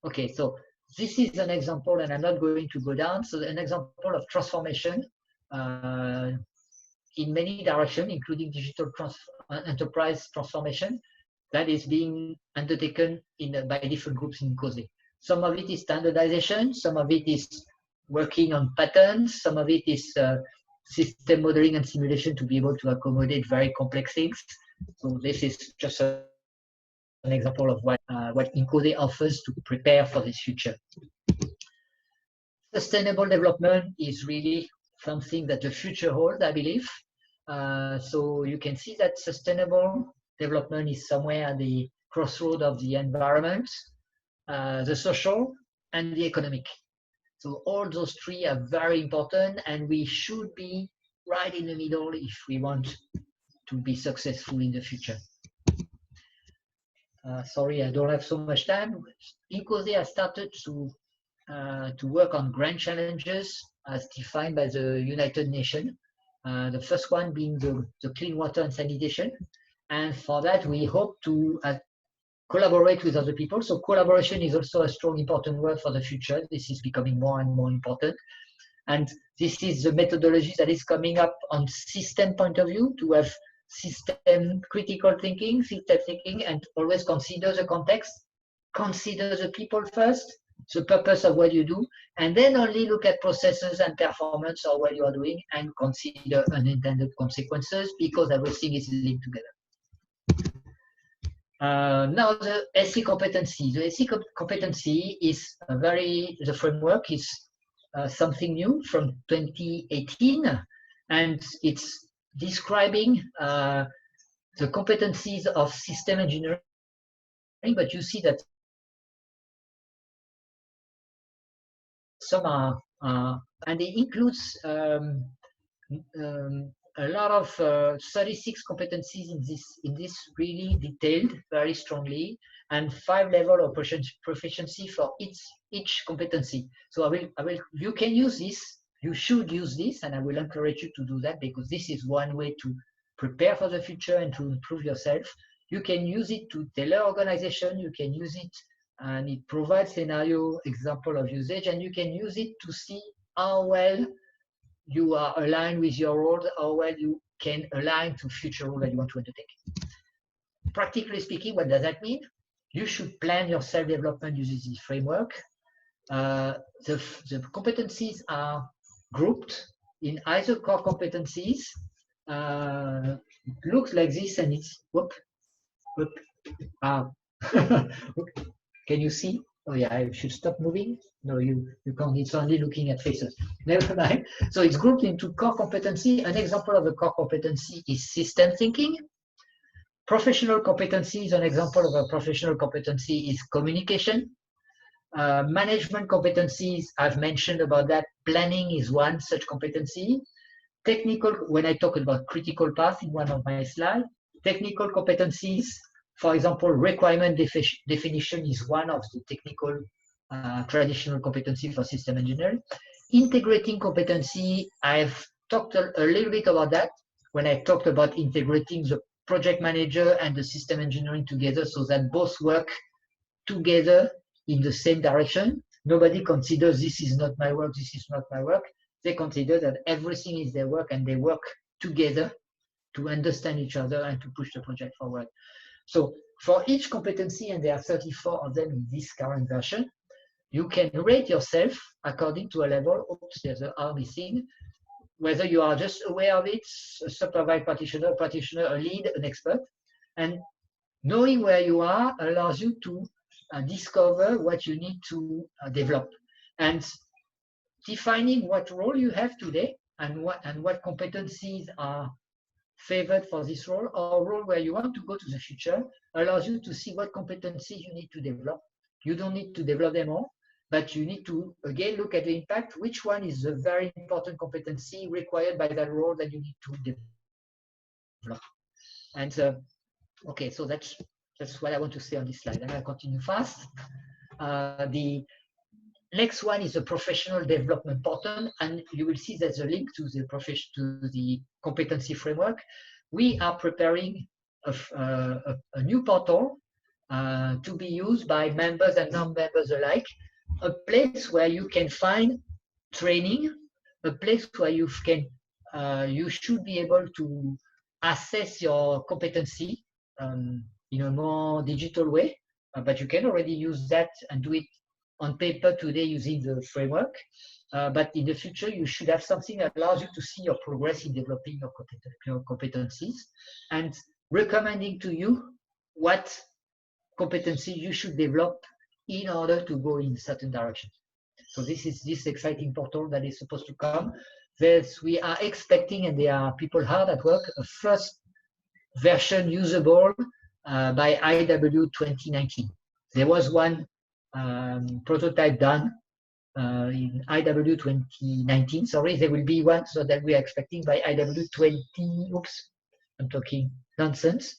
Okay, so this is an example, and I'm not going to go down. So an example of transformation in many directions, including digital enterprise transformation, that is being undertaken by different groups in INCOSE. Some of it is standardization, some of it is working on patterns, some of it is system modeling and simulation to be able to accommodate very complex things. So this is just an example of what INCOSE offers to prepare for this future. Sustainable development is really something that the future holds, I believe. So you can see that sustainable development is somewhere at the crossroad of the environment, the social, and the economic. So all those three are very important, and we should be right in the middle if we want to be successful in the future. Sorry, I don't have so much time. INCOSE has started to work on grand challenges as defined by the United Nations. The first one being the clean water and sanitation. And for that, we hope to collaborate with other people. So collaboration is also a strong, important word for the future. This is becoming more and more important. And this is the methodology that is coming up on system point of view, to have system critical thinking, system thinking, and always consider the context, consider the people first, the purpose of what you do, and then only look at processes and performance or what you are doing, and consider unintended consequences, because everything is linked together. Now the SC competency. The SC competency is the framework is something new from 2018, and it's describing the competencies of system engineering, but you see that some are, and it includes a lot of 36 competencies in this really detailed, very strongly, and 5 levels of proficiency for each competency. So you can use this, you should use this, and I will encourage you to do that, because this is one way to prepare for the future and to improve yourself. You can use it to tailor organization, you can use it, and it provides scenario example of usage, and you can use it to see how well you are aligned with your role, how well you can align to future role that you want to undertake. Practically speaking, what does that mean? You should plan your self-development using this framework. The competencies are grouped in either core competencies. It looks like this, and it's Can you see? Oh yeah, I should stop moving. No, you can't. It's only looking at faces. Never mind. So it's grouped into core competency. An example of a core competency is system thinking. Professional competency is an example of a professional competency is communication. Management competencies, I've mentioned about that. Planning is one such competency. Technical, when I talk about critical path in one of my slides, technical competencies, for example, requirement definition is one of the technical traditional competency for system engineering. Integrating competency, I've talked a little bit about that when I talked about integrating the project manager and the system engineering together, so that both work together in the same direction. Nobody considers this is not my work, this is not my work. They consider that everything is their work, and they work together to understand each other and to push the project forward. So for each competency, and there are 34 of them in this current version, you can rate yourself according to a level. Oops, there's an R missing. Whether you are just aware of it, a supervised practitioner, a lead, an expert. And knowing where you are allows you to discover what you need to develop. And defining what role you have today and what competencies are favored for this role, or role where you want to go to the future, allows you to see what competencies you need to develop. You don't need to develop them all, but you need to, again, look at the impact. Which one is a very important competency required by that role that you need to develop? And okay, so that's what I want to say on this slide. And I'll continue fast. The next one is the professional development portal, and you will see there's a link to the competency framework. We are preparing a new portal to be used by members and non-members alike, a place where you can find training, a place where you should be able to assess your competency in a more digital way, but you can already use that and do it on paper today using the framework, but in the future you should have something that allows you to see your progress in developing your competencies, and recommending to you what competency you should develop in order to go in a certain direction. So this is this exciting portal that is supposed to come. We are expecting, and there are people hard at work, a first version usable by IW 2019. There was one prototype done in IW 2019. Sorry, there will be one so that we are expecting by IW 20. Oops, I'm talking nonsense.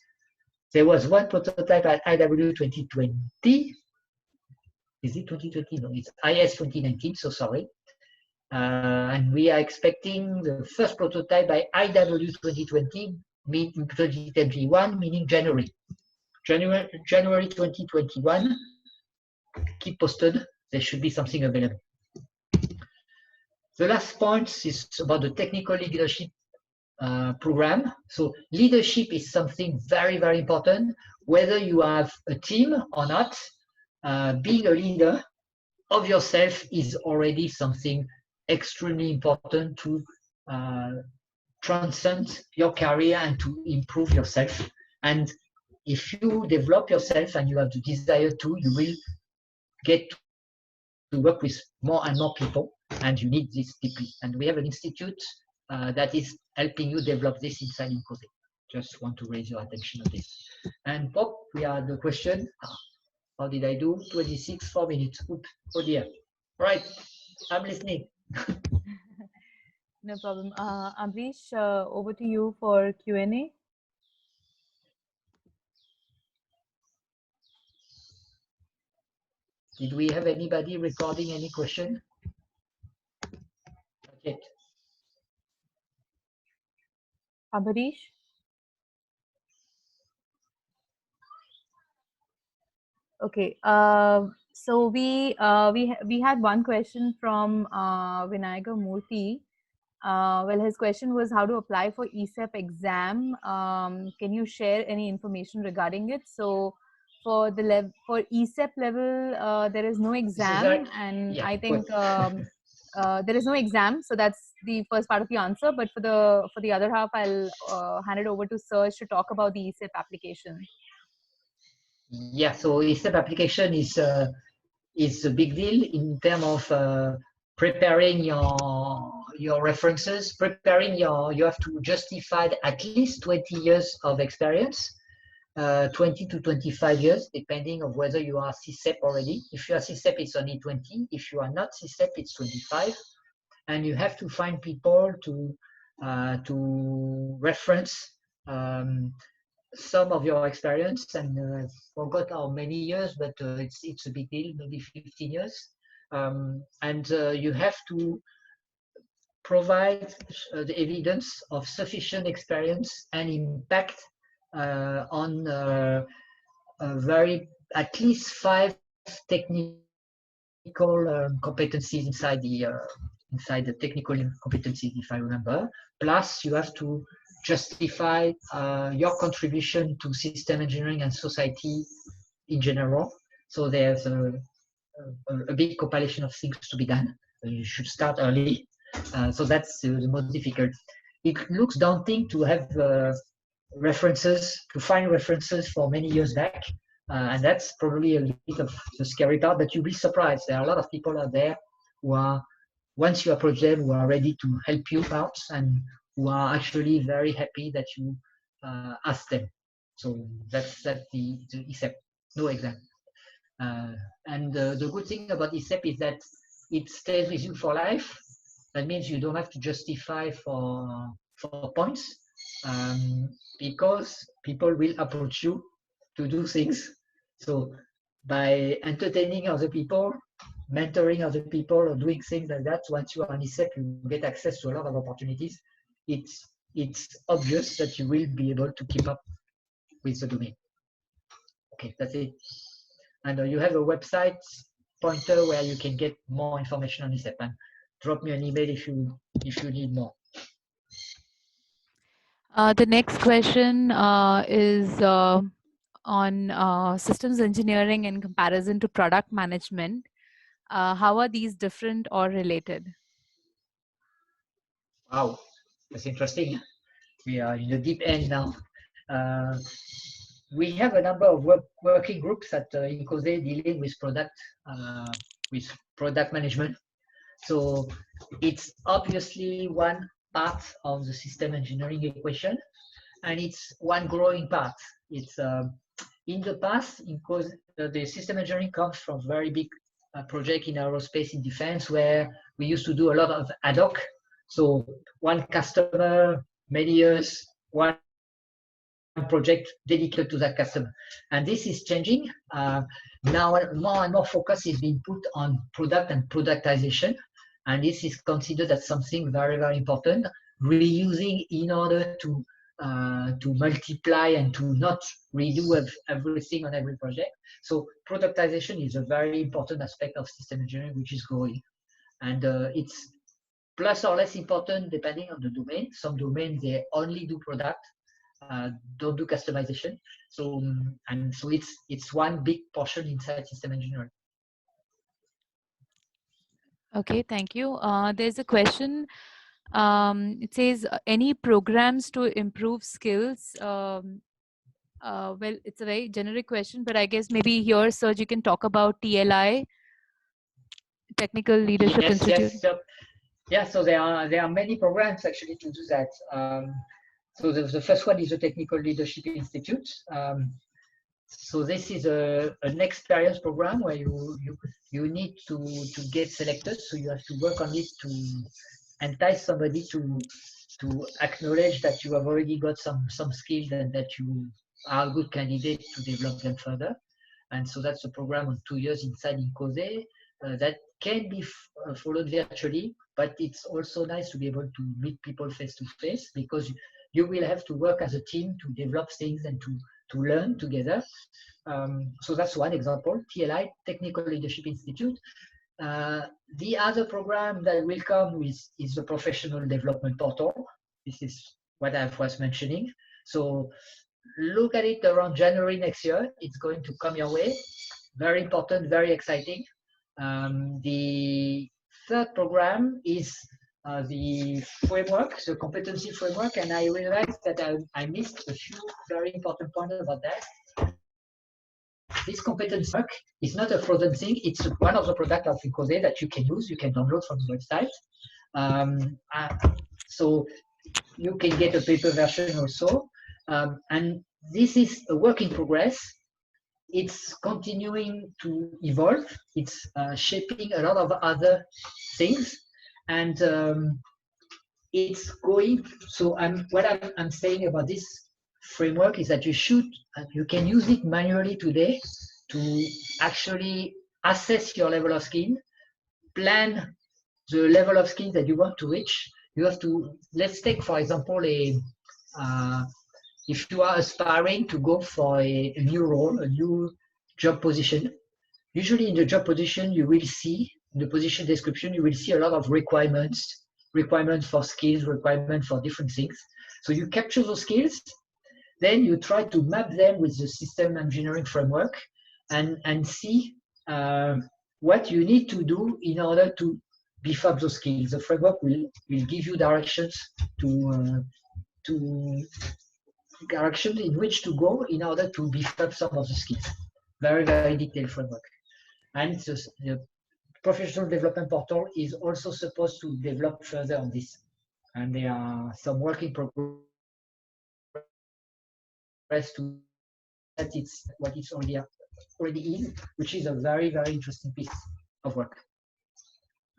There was one prototype at IW 2020. Is it 2020? No, it's IS 2019. So sorry. And we are expecting the first prototype by IW 2020, 2021, meaning January 2021. Keep posted. There should be something available. The last point is about the technical leadership program. So leadership is something very, very important. Whether you have a team or not, being a leader of yourself is already something extremely important to transcend your career and to improve yourself. And if you develop yourself and you have the desire to, you will get to work with more and more people, and you need this deeply. And we have an institute that is helping you develop this inside INCOSE. Just want to raise your attention on this. And Bob, we are the question. How did I do? 26, 4 minutes. Oops. Oh dear. Right. I'm listening. No problem. Amrish, over to you for Q&A. Did we have anybody recording any question? Not yet. Amrish? Okay. So we had one question from Vinayaga Murthy. Well, his question was how to apply for ESEP exam. Can you share any information regarding it? So for the for ESEP level, there is no exam, and yeah, I think there is no exam. So that's the first part of the answer. But for the other half, I'll hand it over to Serge to talk about the ESEP application. Yeah, so ESEP application is a big deal in terms of preparing your references, you have to justify at least 20 years of experience, 20 to 25 years, depending on whether you are CSEP already. If you are CSEP, it's only 20. If you are not CSEP, it's 25. And you have to find people to reference some of your experience, and I forgot how many years, but it's a big deal, maybe 15 years. And you have to provide the evidence of sufficient experience and impact on at least 5 technical competencies inside the technical competencies, if I remember. Plus, you have to justify your contribution to system engineering and society in general. So there's a big compilation of things to be done. You should start early. So that's the most difficult. It looks daunting to have references, to find references for many years back. And that's probably a bit of the scary part, but you'll be surprised. There are a lot of people out there who are, once you approach them, who are ready to help you out and who are actually very happy that you ask them. So that's the ESEP, no exam. And the good thing about ESEP is that it stays with you for life. That means you don't have to justify for points, because people will approach you to do things. So by entertaining other people, mentoring other people, or doing things like that, once you are on ESEP, you get access to a lot of opportunities. It's obvious that you will be able to keep up with the domain. Okay, that's it. And you have a website pointer where you can get more information on ESEP, and drop me an email if you need more. The next question is on systems engineering in comparison to product management. How are these different or related? Wow, that's interesting. We are in the deep end now. We have a number of working groups at INCOSE dealing with product management. So it's obviously one part of the system engineering equation, and it's one growing part. It's in the past, INCOSE, the system engineering comes from very big project in aerospace and defense where we used to do a lot of ad hoc. So one customer, many years, one project dedicated to that customer. And this is changing. Now more and more focus is being put on product and productization. And this is considered as something very, very important. Reusing in order to multiply and to not redo everything on every project. So productization is a very important aspect of system engineering, which is growing. And it's plus or less important depending on the domain. Some domains, they only do product, don't do customization. So and so it's one big portion inside system engineering. Okay, thank you. There's a question. It says, any programs to improve skills? Well, it's a very generic question, but I guess maybe here, Serge, you can talk about TLI, Technical Leadership Institute. Yes, so there are many programs actually to do that. So the first one is the Technical Leadership Institute. So this is an experience program where you need to get selected. So you have to work on it to entice somebody to acknowledge that you have already got some skills and that you are a good candidate to develop them further. And so that's a program of 2 years inside INCOSE that can be followed virtually, but it's also nice to be able to meet people face to face, because you will have to work as a team to develop things and to learn together. So that's one example, TLI, Technical Leadership Institute. The other program that will come is the Professional Development Portal. This is what I was mentioning. So look at it around January next year. It's going to come your way. Very important, very exciting. The third program is the framework, the competency framework, and I realized that I missed a few very important points about that. This competency framework is not a frozen thing. It's one of the products of INCOSE that you can use, you can download from the website. So you can get a paper version also. And this is a work in progress. It's continuing to evolve. It's shaping a lot of other things. And it's going, so what I'm saying about this framework is that you can use it manually today to actually assess your level of skill, plan the level of skill that you want to reach. You have to, let's take for example, if you are aspiring to go for a new role, a new job position, usually in the job position, you will see, in the position description, you will see a lot of requirements for skills, requirements for different things. So you capture those skills, then you try to map them with the system engineering framework and see what you need to do in order to beef up those skills. The framework will give you directions directions in which to go in order to beef up some of the skills. Very, very detailed framework. And the Professional Development Portal is also supposed to develop further on this. And there are some work in progress to that it's what it's already is, which is a very, very interesting piece of work.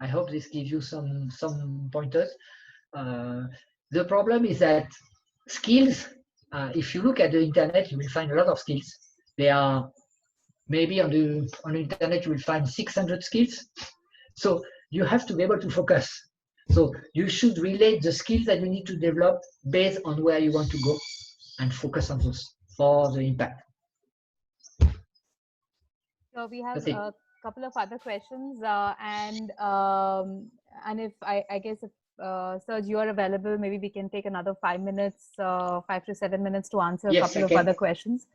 I hope this gives you some pointers. The problem is that skills, if you look at the internet, you will find a lot of skills. They are maybe on the internet you will find 600 skills. So you have to be able to focus. So you should relate the skills that you need to develop based on where you want to go and focus on those for the impact. So we have a couple of other questions, and if I guess if Serge, you are available, maybe we can take another 5 minutes, 5 to 7 minutes to answer a couple of other questions.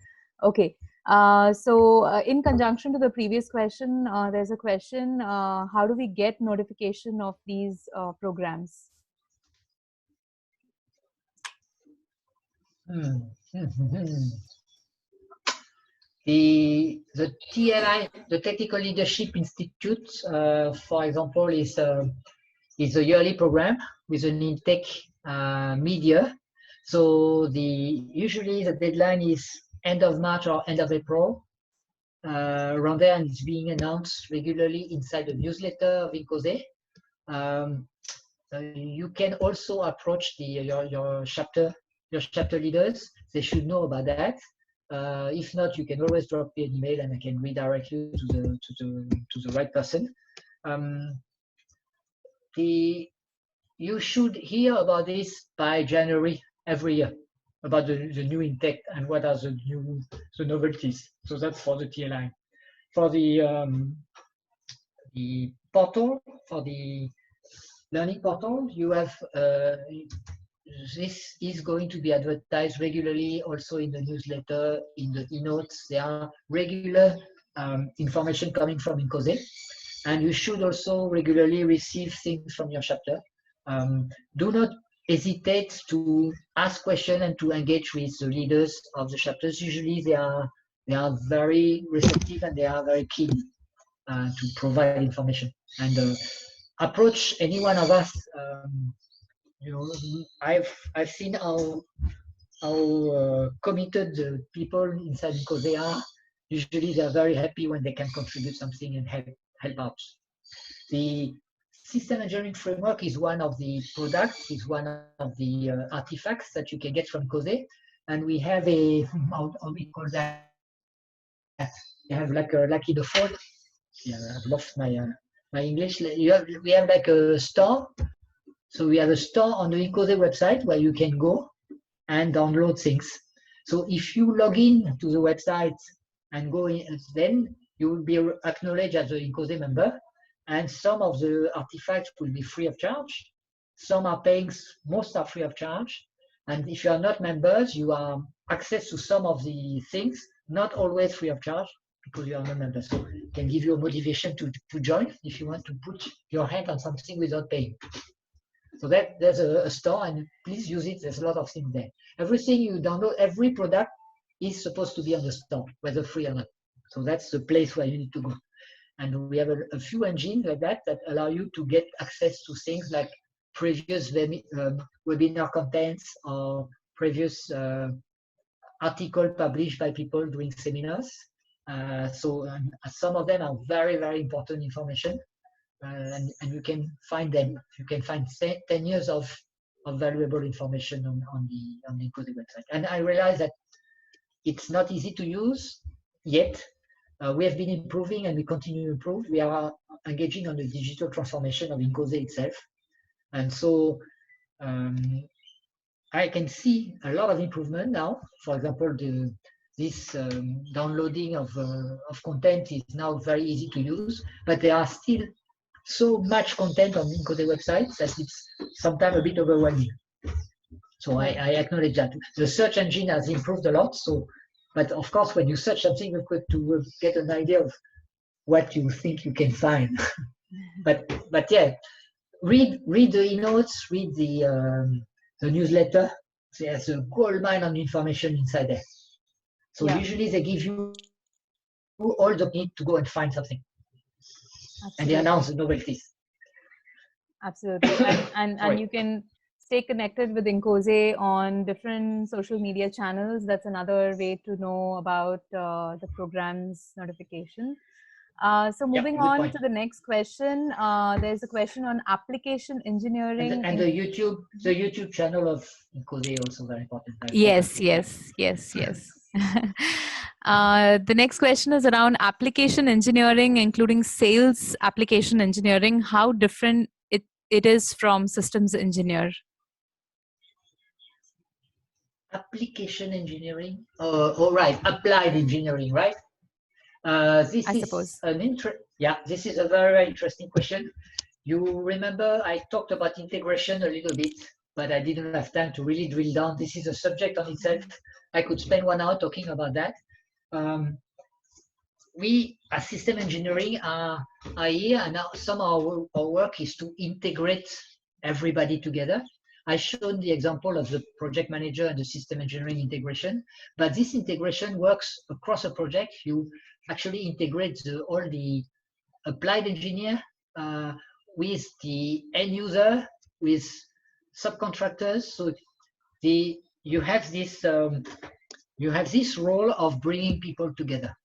Okay. So in conjunction to the previous question, there's a question, how do we get notification of these programs? The TLI, the Technical Leadership Institute, for example, is a yearly program with an intake mid-year. So usually the deadline is end of March or end of April. around there, and it's being announced regularly inside the newsletter of INCOSE. You can also approach your chapter leaders. They should know about that. If not, you can always drop me an email and I can redirect you to the right person. You should hear about this by January every year, about the new intake and what are the novelties. So that's for the TLI. For the portal, for the learning portal, you have this is going to be advertised regularly also in the newsletter, in the e-notes. There are regular information coming from INCOSE, and you should also regularly receive things from your chapter. Do not hesitate to ask questions and to engage with the leaders of the chapters. Usually they are very receptive and they are very keen to provide information. And approach any one of us. I've seen how committed the people inside INCOSE are. Usually they are very happy when they can contribute something and help out. The system engineering framework is one of the products, is one of the artifacts that you can get from INCOSE. And we have how we call that? You have like in the fall. Yeah, I've lost my English. We have like a store. So we have a store on the INCOSE website where you can go and download things. So if you log in to the website and go in, then you will be acknowledged as an INCOSE member. And some of the artifacts will be free of charge. Some are paying, most are free of charge. And if you are not members, you have access to some of the things, not always free of charge, because you are not members. So it can give you a motivation to join if you want to put your hand on something without paying. So there's a store, and please use it. There's a lot of things there. Everything you download, every product is supposed to be on the store, whether free or not. So that's the place where you need to go. And we have a few engines like that allow you to get access to things like previous webinar contents or previous article published by people doing seminars. So some of them are very, very important information. And you can find them. You can find 10 years of valuable information on the INCOSE website. And I realize that it's not easy to use yet. We have been improving and we continue to improve. We are engaging on the digital transformation of INCOSE itself. And so I can see a lot of improvement now. For example, this downloading of content is now very easy to use, but there are still so much content on INCOSE websites that it's sometimes a bit overwhelming. So I acknowledge that. The search engine has improved a lot. So, but of course, when you search something, you've got to get an idea of what you think you can find. but yeah, read the e-notes, read the newsletter. There's a gold mine on information inside there. So usually they give you all the need to go and find something. Absolutely. And they announce the novelties. Absolutely. And you can stay connected with INCOSE on different social media channels. That's another way to know about the program's notification. So moving on to the next question, there's a question on application engineering. And the YouTube channel of INCOSE also very important. Yes. The next question is around application engineering, including sales application engineering. How different it is from systems engineer? Application engineering, all right, applied engineering, right? This is a very, very interesting question. You remember I talked about integration a little bit, but I didn't have time to really drill down. This is a subject on itself. I could spend 1 hour talking about that. We, as system engineering, are here, and now some of our work is to integrate everybody together. I showed the example of the project manager and the system engineering integration, but this integration works across a project. You actually integrate all the applied engineer with the end user, with subcontractors. So you have this role of bringing people together.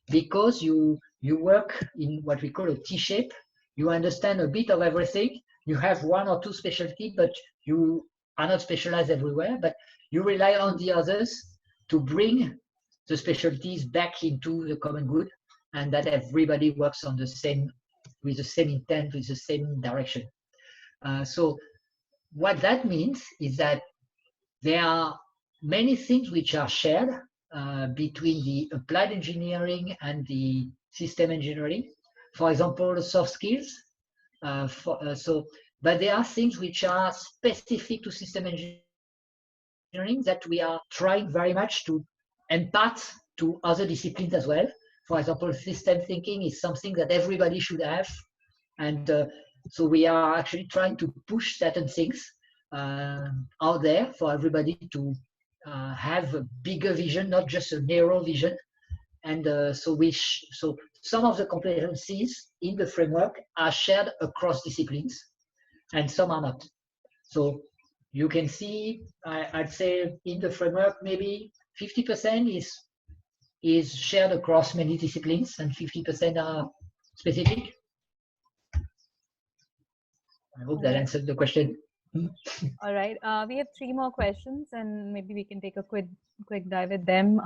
because you work in what we call a T-shape. You understand a bit of everything. You have one or two specialty, but you are not specialized everywhere. But you rely on the others to bring the specialties back into the common good, and that everybody works on the same, with the same intent, with the same direction. So what that means is that there are many things which are shared between the applied engineering and the system engineering. For example, soft skills. But there are things which are specific to system engineering that we are trying very much to impart to other disciplines as well. For example, system thinking is something that everybody should have. And so we are actually trying to push certain things out there for everybody to have a bigger vision, not just a narrow vision. And so some of the competencies in the framework are shared across disciplines, and some are not. So you can see, I'd say in the framework, maybe 50% is shared across many disciplines, and 50% are specific. I hope that answered the question. All right. We have 3 more questions, and maybe we can take a quick dive at them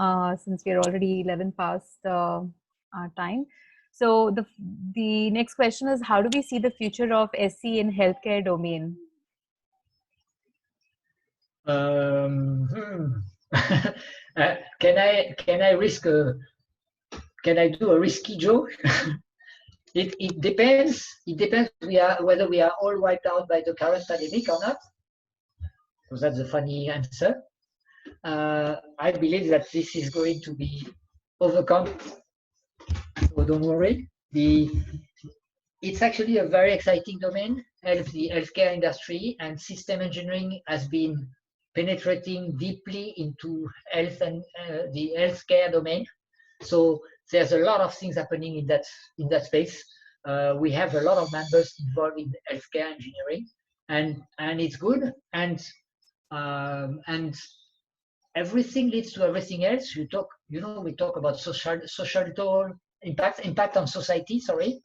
since we're already 11 past our time. So the next question is, how do we see the future of SC in healthcare domain? Can I do a risky joke? It depends. It depends whether we are all wiped out by the current pandemic or not. So that's a funny answer. I believe that this is going to be overcome. So don't worry. It's actually a very exciting domain. The healthcare industry and system engineering has been penetrating deeply into health and the healthcare domain. So there's a lot of things happening in that space. We have a lot of members involved in healthcare engineering, and it's good. And everything leads to everything else. We talk about societal impact on society. Sorry.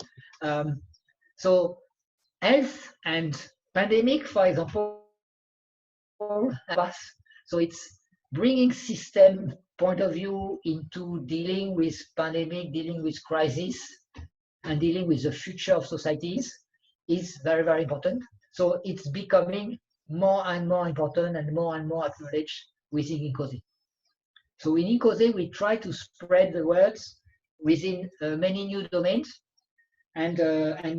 So health and pandemic, for example, so it's bringing system point of view into dealing with pandemic, dealing with crisis, and dealing with the future of societies is very, very important. So it's becoming more and more important and more acknowledged within INCOSE. So in INCOSE, we try to spread the words within many new domains, and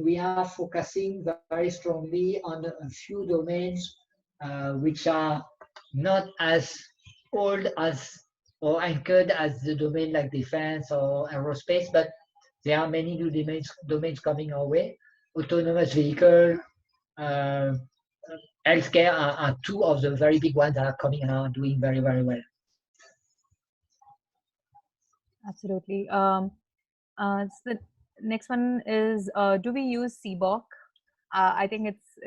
we are focusing very strongly on a few domains which are not as old as or anchored as the domain like defense or aerospace, but there are many new domains coming our way. Autonomous vehicle, healthcare are two of the very big ones that are coming and are doing very, very well. Absolutely. So the next one is, do we use CBOC? I think it's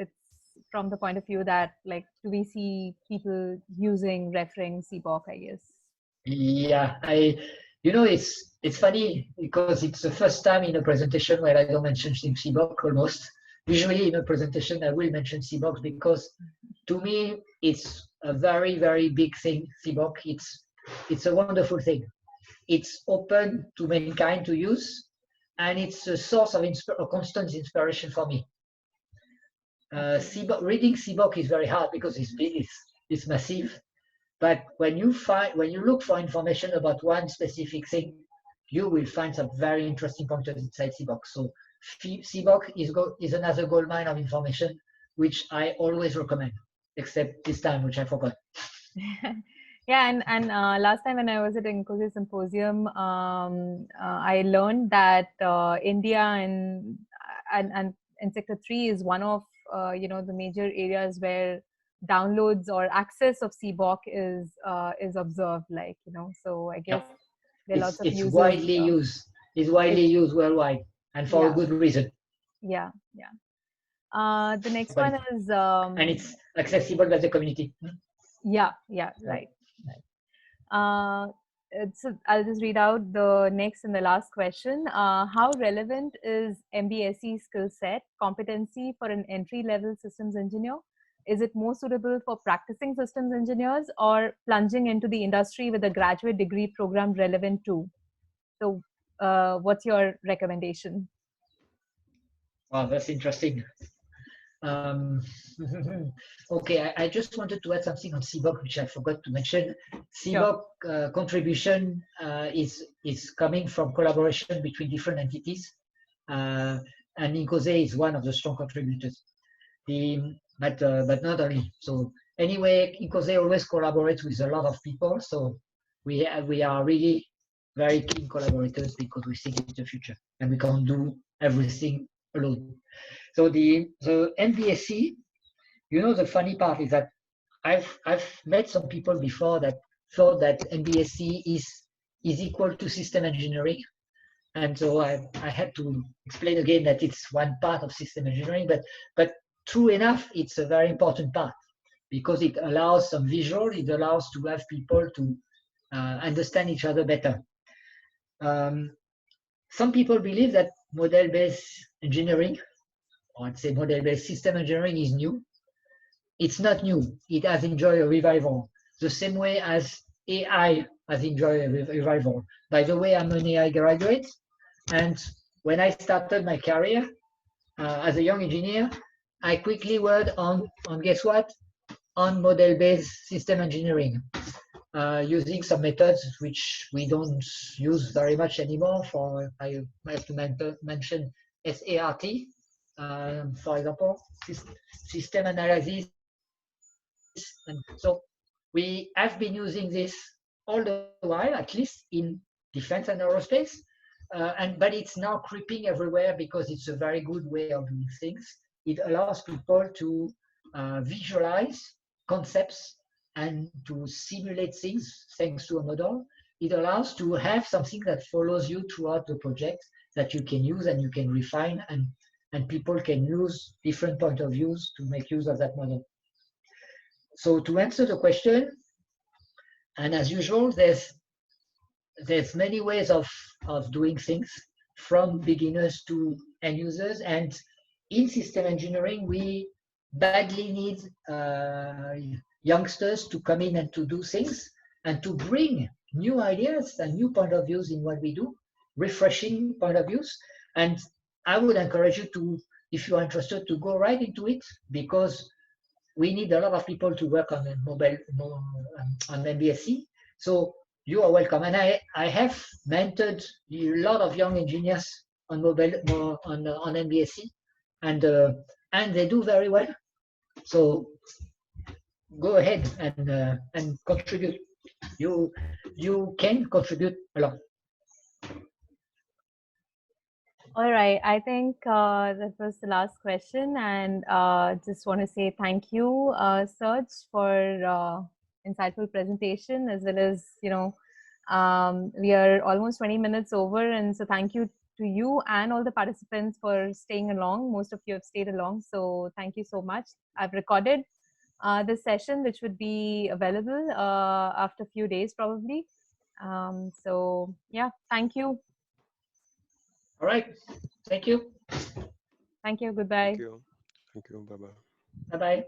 from the point of view that, like, do we see people referring CBOC, I guess? Yeah, it's funny because it's the first time in a presentation where I don't mention CBOC almost. Usually in a presentation I will mention CBOC because to me it's a very, very big thing. CBOC, it's a wonderful thing. It's open to mankind to use, and it's a source of constant inspiration for me. Reading CBOC is very hard because it's big, it's massive. But when you look for information about one specific thing, you will find some very interesting pointers inside CBOC. So CBOC is another goldmine of information, which I always recommend, except this time, which I forgot. Yeah, and last time when I was at INCOSE Symposium, I learned that India and Sector 3 is one of the major areas where downloads or access of CBOC is observed. So I guess there are lots of users. It's widely used worldwide, and for a good reason. Yeah. The next one is and it's accessible by the community. Yeah, right. I'll just read out the next and the last question. How relevant is MBSE skill set competency for an entry-level systems engineer? Is it more suitable for practicing systems engineers or plunging into the industry with a graduate degree program relevant too? So, what's your recommendation? Wow, that's interesting. Um, okay, I just wanted to add something on CBOK, which I forgot to mention. Sure. CBOK contribution is coming from collaboration between different entities, and INCOSE is one of the strong contributors. But not only. So anyway, INCOSE always collaborates with a lot of people. So we are really very keen collaborators because we think it's the future, and we can't do everything alone. So the MBSE, you know, the funny part is that I've met some people before that thought that MBSE is equal to system engineering, and so I had to explain again that it's one part of system engineering, but true enough, it's a very important part because it allows some visual, it allows to have people to understand each other better. Some people believe that model-based engineering, or I'd say model-based system engineering, is new. It's not new. It has enjoyed a revival, the same way as AI has enjoyed a revival. By the way, I'm an AI graduate, and when I started my career as a young engineer, I quickly worked on guess what? On model-based system engineering, using some methods which we don't use very much anymore. I have to mention SART, for example, system analysis. And so we have been using this all the while, at least in defense and aerospace. But it's now creeping everywhere because it's a very good way of doing things. It allows people to visualize concepts and to simulate things thanks to a model. It allows to have something that follows you throughout the project that you can use and you can refine, and people can use different point of views to make use of that model. So to answer the question, and as usual, there's many ways of doing things, from beginners to end users. And in system engineering, we badly need youngsters to come in and to do things and to bring new ideas and new point of views in what we do, refreshing point of views. And I would encourage you to, if you are interested, to go right into it, because we need a lot of people to work on on MBSE. So you are welcome. And I have mentored a lot of young engineers on on MBSE, and they do very well. So go ahead and contribute. You can contribute a lot. All right, I think that was the last question, and just want to say thank you, Serge, for insightful presentation, as well as, you know, we are almost 20 minutes over, and so thank you to you and all the participants for staying along. Most of you have stayed along, so thank you so much. I've recorded this session, which would be available after a few days probably. So yeah, thank you. All right. Thank you. Thank you. Goodbye. Thank you. Thank you. Bye-bye. Bye-bye.